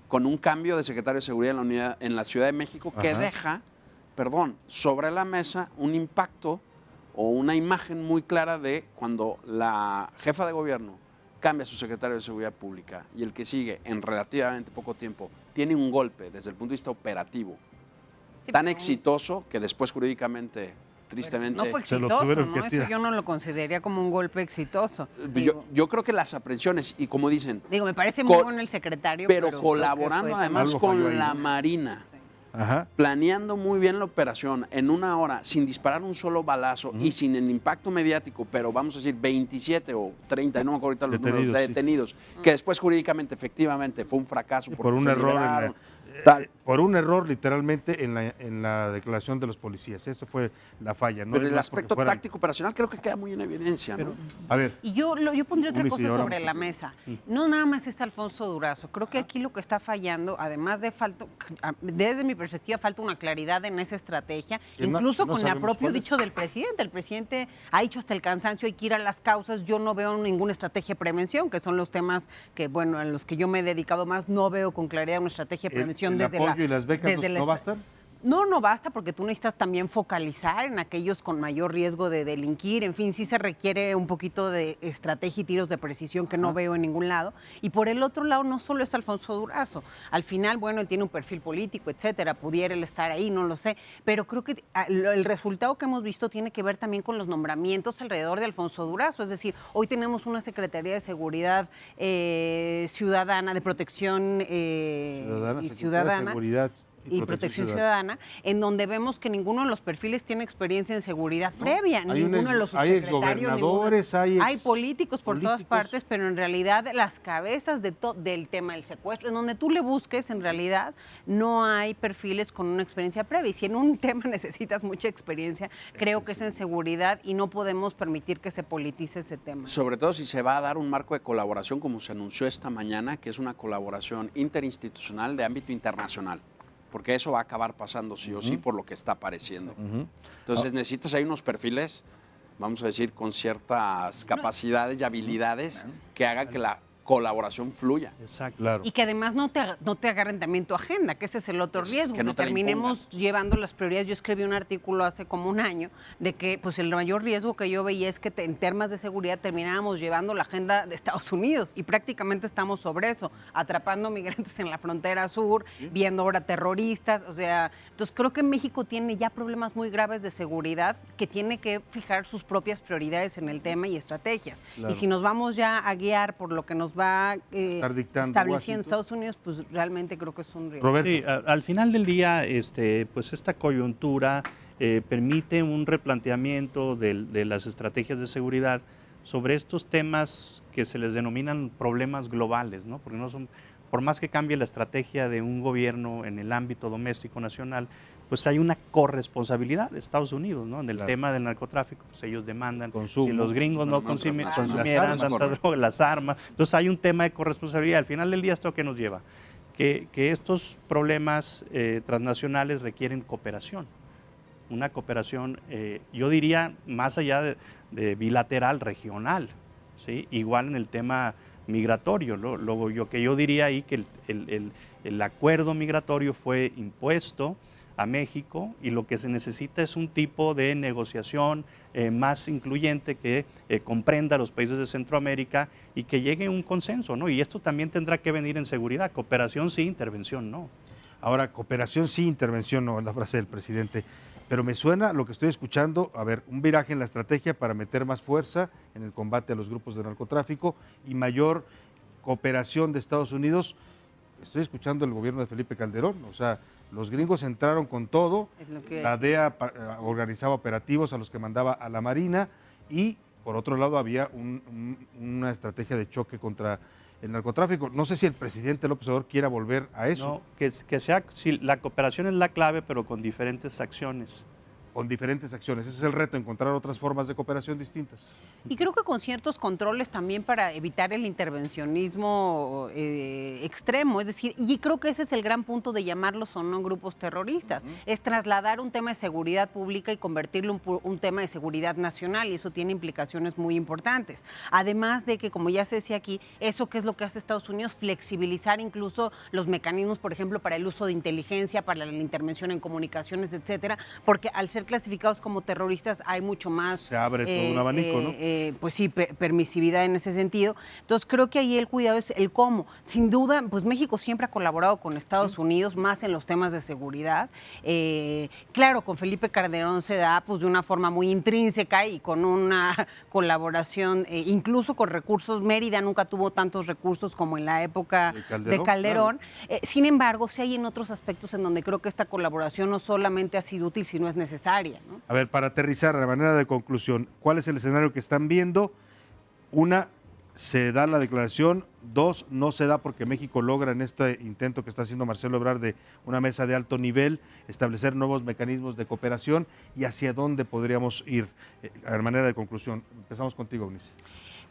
con un cambio de secretario de Seguridad en la Ciudad de México que deja, sobre la mesa un impacto o una imagen muy clara de cuando la jefa de gobierno cambia a su secretario de Seguridad Pública y el que sigue en relativamente poco tiempo tiene un golpe desde el punto de vista operativo tan exitoso que después jurídicamente, tristemente... No fue exitoso, ¿no? Eso yo no lo consideraría como un golpe exitoso. Yo creo que las aprehensiones, y como dicen... me parece muy bueno el secretario, pero colaborando además con la Marina, planeando muy bien la operación en una hora, sin disparar un solo balazo y sin el impacto mediático, pero vamos a decir 27 o 30, no me acuerdo ahorita los números de detenidos, que después jurídicamente, efectivamente, fue un fracaso. Por un error por un error literalmente en la declaración de los policías. Eso fue la falla. Pero el aspecto táctico operacional creo que queda muy en evidencia, ¿no? A ver. Y yo pondría otra cosa sobre la mesa. No nada más está Alfonso Durazo. Creo que aquí lo que está fallando, además de desde mi perspectiva, falta una claridad en esa estrategia, incluso con el propio dicho del presidente. El presidente ha dicho hasta el cansancio, hay que ir a las causas. Yo no veo ninguna estrategia de prevención, que son los temas que, en los que yo me he dedicado más. No veo con claridad una estrategia de prevención. ¿El apoyo y las becas no bastan? No basta, porque tú necesitas también focalizar en aquellos con mayor riesgo de delinquir. En fin, sí se requiere un poquito de estrategia y tiros de precisión que no veo en ningún lado. Y por el otro lado, no solo es Alfonso Durazo. Al final, él tiene un perfil político, etcétera. Pudiera él estar ahí, no lo sé. Pero creo que el resultado que hemos visto tiene que ver también con los nombramientos alrededor de Alfonso Durazo. Es decir, hoy tenemos una Secretaría de Seguridad Ciudadana, de Protección Ciudadana. Seguridad. y Protección Ciudadana, en donde vemos que ninguno de los perfiles tiene experiencia en seguridad previa, ninguno de los subsecretarios, hay políticos por todas partes, pero en realidad las cabezas del tema del secuestro, en donde tú le busques, en realidad no hay perfiles con una experiencia previa, y si en un tema necesitas mucha experiencia, creo que es en seguridad y no podemos permitir que se politice ese tema. Sobre todo si se va a dar un marco de colaboración, como se anunció esta mañana, que es una colaboración interinstitucional de ámbito internacional. Porque eso va a acabar pasando sí o sí por lo que está apareciendo. Entonces necesitas ahí unos perfiles, vamos a decir, con ciertas capacidades y habilidades que hagan que la colaboración fluya. Exacto. Claro. Y que además no te agarren también tu agenda, que ese es el otro riesgo, que no terminemos llevando las prioridades. Yo escribí un artículo hace como un año de que pues el mayor riesgo que yo veía es que en temas de seguridad terminábamos llevando la agenda de Estados Unidos y prácticamente estamos sobre eso, atrapando migrantes en la frontera sur, viendo ahora terroristas, o sea, entonces creo que México tiene ya problemas muy graves de seguridad que tiene que fijar sus propias prioridades en el tema y estrategias. Claro. Y si nos vamos ya a guiar por lo que nos va estableciendo Estados Unidos, pues realmente creo que es un riesgo. Sí, al final del día, pues esta coyuntura permite un replanteamiento de las estrategias de seguridad sobre estos temas que se les denominan problemas globales, ¿no? Porque no son, por más que cambie la estrategia de un gobierno en el ámbito doméstico nacional, pues hay una corresponsabilidad de Estados Unidos, ¿no? En el tema del narcotráfico, pues ellos demandan, si los gringos no consumieran tanta droga, las armas, entonces hay un tema de corresponsabilidad. Al final del día, ¿esto a qué nos lleva? Que estos problemas transnacionales requieren cooperación, una cooperación, yo diría, más allá de bilateral, regional, ¿sí? Igual en el tema migratorio, lo que yo diría ahí que el acuerdo migratorio fue impuesto a México y lo que se necesita es un tipo de negociación más incluyente que comprenda a los países de Centroamérica y que llegue a un consenso, ¿no? Y esto también tendrá que venir en seguridad, cooperación sí, intervención no. Ahora, cooperación sí, intervención no, es la frase del presidente, pero me suena lo que estoy escuchando, a ver, un viraje en la estrategia para meter más fuerza en el combate a los grupos de narcotráfico y mayor cooperación de Estados Unidos. Estoy escuchando el gobierno de Felipe Calderón, o sea, los gringos entraron con todo, la DEA organizaba operativos a los que mandaba a la Marina y por otro lado había una estrategia de choque contra el narcotráfico. No sé si el presidente López Obrador quiera volver a eso. No, que sea, sí, la cooperación es la clave, pero con diferentes acciones. Con diferentes acciones. Ese es el reto, encontrar otras formas de cooperación distintas. Y creo que con ciertos controles también para evitar el intervencionismo extremo, es decir, y creo que ese es el gran punto de llamarlos o no grupos terroristas, es trasladar un tema de seguridad pública y convertirlo en un tema de seguridad nacional, y eso tiene implicaciones muy importantes. Además de que, como ya se decía aquí, eso que es lo que hace Estados Unidos, flexibilizar incluso los mecanismos, por ejemplo, para el uso de inteligencia, para la intervención en comunicaciones, etcétera, porque al ser clasificados como terroristas hay mucho más... Se abre todo un abanico, ¿no? Pues sí, permisividad en ese sentido. Entonces creo que ahí el cuidado es el cómo. Sin duda, pues México siempre ha colaborado con Estados Unidos, más en los temas de seguridad. Claro, con Felipe Calderón se da pues de una forma muy intrínseca y con una colaboración, incluso con recursos. Mérida nunca tuvo tantos recursos como en la época de Calderón. Claro. Sin embargo, sí hay en otros aspectos en donde creo que esta colaboración no solamente ha sido útil, sino es necesaria, ¿no? A ver, para aterrizar, a manera de conclusión, ¿cuál es el escenario que están viendo? Una, se da la declaración. Dos, no se da porque México logra en este intento que está haciendo Marcelo Ebrard de una mesa de alto nivel establecer nuevos mecanismos de cooperación. ¿Y hacia dónde podríamos ir? A manera de conclusión, empezamos contigo, Eunice.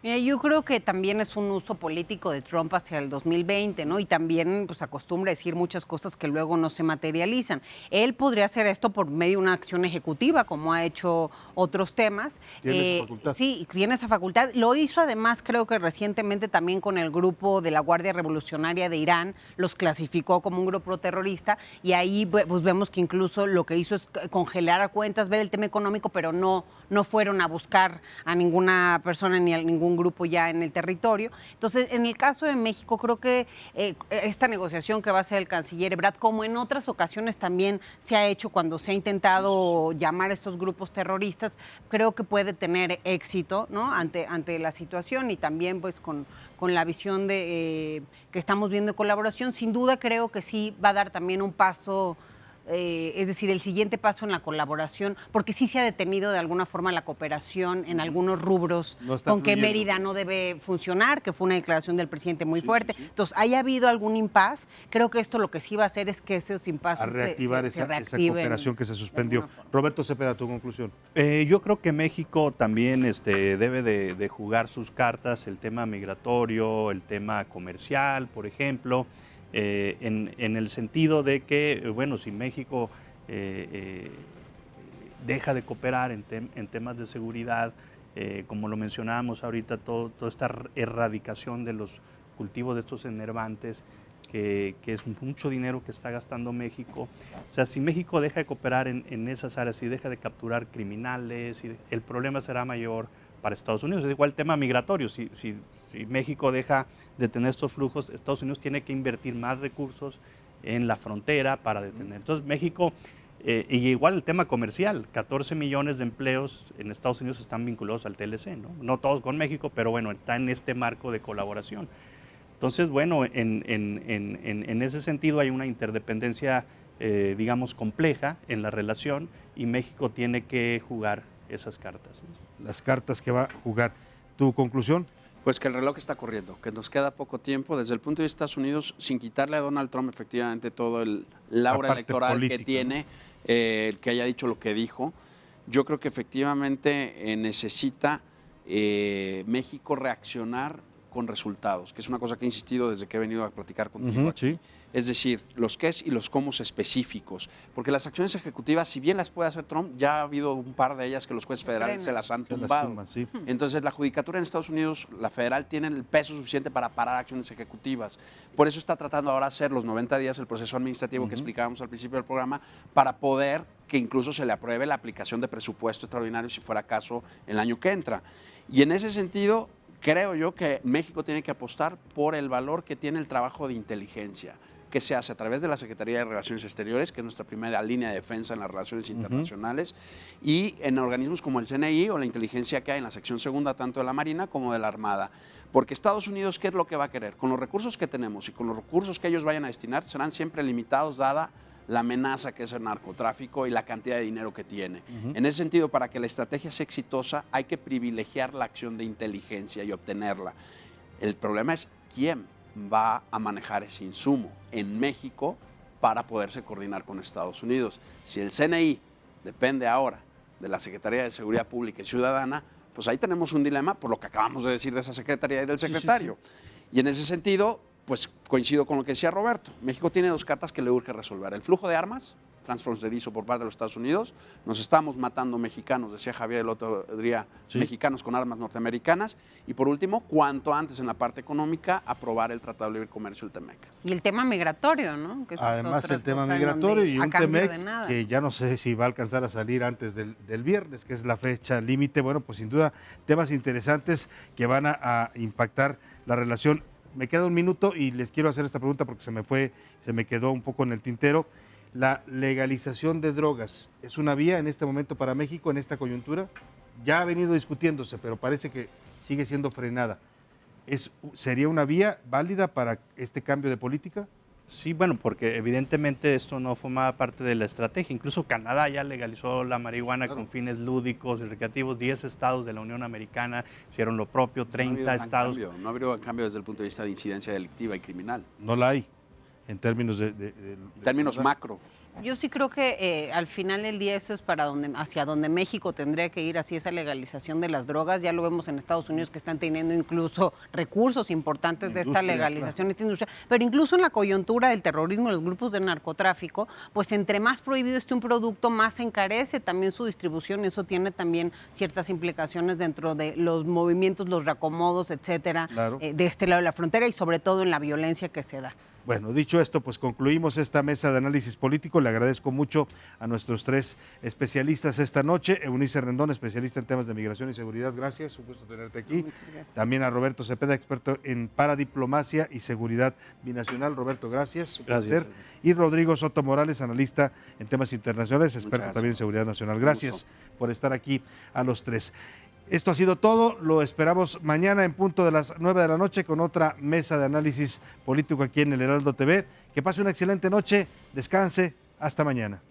Mira, yo creo que también es un uso político de Trump hacia el 2020, ¿no? Y también pues acostumbra a decir muchas cosas que luego no se materializan. Él podría hacer esto por medio de una acción ejecutiva, como ha hecho otros temas. Tiene esa facultad. Sí, tiene esa facultad. Lo hizo además, creo que recientemente también con el grupo de la Guardia Revolucionaria de Irán, los clasificó como un grupo terrorista y ahí pues vemos que incluso lo que hizo es congelar a cuentas, ver el tema económico, pero no fueron a buscar a ninguna persona ni a ningún algún grupo ya en el territorio. Entonces, en el caso de México, creo que esta negociación que va a hacer el canciller Ebrard, como en otras ocasiones también se ha hecho cuando se ha intentado llamar a estos grupos terroristas, creo que puede tener éxito, ¿no? ante la situación y también pues con la visión de que estamos viendo de colaboración. Sin duda creo que sí va a dar también un paso, es decir, el siguiente paso en la colaboración, porque sí se ha detenido de alguna forma la cooperación en algunos rubros con que Mérida no debe funcionar, que fue una declaración del presidente muy fuerte. Entonces, haya habido algún impas, creo que esto lo que sí va a hacer es que esos impases a reactivar esa cooperación que se suspendió. Roberto Cepeda, tu conclusión. Yo creo que México también debe de jugar sus cartas, el tema migratorio, el tema comercial, por ejemplo. En el sentido de que, bueno, si México deja de cooperar en temas de seguridad, como lo mencionábamos ahorita, toda esta erradicación de los cultivos de estos enervantes, que es mucho dinero que está gastando México. O sea, si México deja de cooperar en esas áreas y deja de capturar criminales, el problema será mayor para Estados Unidos. Es igual el tema migratorio. Si México deja de tener estos flujos, Estados Unidos tiene que invertir más recursos en la frontera para detener. Entonces México, y igual el tema comercial, 14 millones de empleos en Estados Unidos están vinculados al TLC, no todos con México, pero bueno, está en este marco de colaboración. Entonces, bueno, en ese sentido hay una interdependencia, digamos, compleja en la relación y México tiene que jugar esas cartas, ¿no? Las cartas que va a jugar. ¿Tu conclusión? Pues que el reloj está corriendo, que nos queda poco tiempo desde el punto de vista de Estados Unidos, sin quitarle a Donald Trump efectivamente todo el aura electoral política, que tiene, que haya dicho lo que dijo. Yo creo que efectivamente necesita México reaccionar con resultados, que es una cosa que he insistido desde que he venido a platicar contigo aquí. Sí. Es decir, los qués y los cómo específicos, porque las acciones ejecutivas, si bien las puede hacer Trump, ya ha habido un par de ellas que los jueces federales se las han tumbado. Sí. Entonces, la judicatura en Estados Unidos, la federal, tiene el peso suficiente para parar acciones ejecutivas. Por eso está tratando ahora hacer los 90 días el proceso administrativo que explicábamos al principio del programa, para poder que incluso se le apruebe la aplicación de presupuesto extraordinario, si fuera caso, el año que entra. Y en ese sentido, creo yo que México tiene que apostar por el valor que tiene el trabajo de inteligencia, que se hace a través de la Secretaría de Relaciones Exteriores, que es nuestra primera línea de defensa en las relaciones internacionales, y en organismos como el CNI o la inteligencia que hay en la sección segunda, tanto de la Marina como de la Armada. Porque Estados Unidos, ¿qué es lo que va a querer? Con los recursos que tenemos y con los recursos que ellos vayan a destinar, serán siempre limitados, dada la amenaza que es el narcotráfico y la cantidad de dinero que tiene. En ese sentido, para que la estrategia sea exitosa, hay que privilegiar la acción de inteligencia y obtenerla. El problema es quién va a manejar ese insumo en México para poderse coordinar con Estados Unidos. Si el CNI depende ahora de la Secretaría de Seguridad Pública y Ciudadana, pues ahí tenemos un dilema por lo que acabamos de decir de esa Secretaría y del secretario. Sí. Y en ese sentido, pues coincido con lo que decía Roberto. México tiene dos cartas que le urge resolver. El flujo de armas transfronterizo por parte de los Estados Unidos. Nos estamos matando mexicanos, decía Javier el otro día, mexicanos con armas norteamericanas. Y por último, cuanto antes en la parte económica, aprobar el Tratado de Libre Comercio, el TEMEC. Y el tema migratorio, ¿no? Que además el tema migratorio y un TEMEC que ya no sé si va a alcanzar a salir antes del viernes, que es la fecha límite. Bueno, pues sin duda temas interesantes que van a impactar la relación. Me queda un minuto y les quiero hacer esta pregunta porque se me quedó un poco en el tintero. ¿La legalización de drogas es una vía en este momento para México, en esta coyuntura? Ya ha venido discutiéndose, pero parece que sigue siendo frenada. ¿Sería una vía válida para este cambio de política? Sí, bueno, porque evidentemente esto no formaba parte de la estrategia. Incluso Canadá ya legalizó la marihuana con fines lúdicos y recreativos. 10 estados de la Unión Americana hicieron lo propio, 30 estados. No ha habido cambio desde el punto de vista de incidencia delictiva y criminal. No la hay, en términos términos macro. Yo sí creo que al final del día eso es hacia donde México tendría que ir, así esa legalización de las drogas. Ya lo vemos en Estados Unidos que están teniendo incluso recursos importantes de esta legalización de esta industria. Pero incluso en la coyuntura del terrorismo, los grupos de narcotráfico, pues entre más prohibido esté un producto, más se encarece también su distribución. Eso tiene también ciertas implicaciones dentro de los movimientos, los reacomodos, etcétera, de este lado de la frontera y sobre todo en la violencia que se da. Bueno, dicho esto, pues concluimos esta mesa de análisis político. Le agradezco mucho a nuestros 3 especialistas esta noche. Eunice Rendón, especialista en temas de migración y seguridad. Gracias, un gusto tenerte aquí. También a Roberto Cepeda, experto en paradiplomacia y seguridad binacional. Roberto, gracias. Un placer. Y Rodrigo Soto Morales, analista en temas internacionales, experto también en seguridad nacional. Gracias por estar aquí a los 3. Esto ha sido todo, lo esperamos mañana en punto de las 9 de la noche con otra mesa de análisis político aquí en el Heraldo TV. Que pase una excelente noche, descanse, hasta mañana.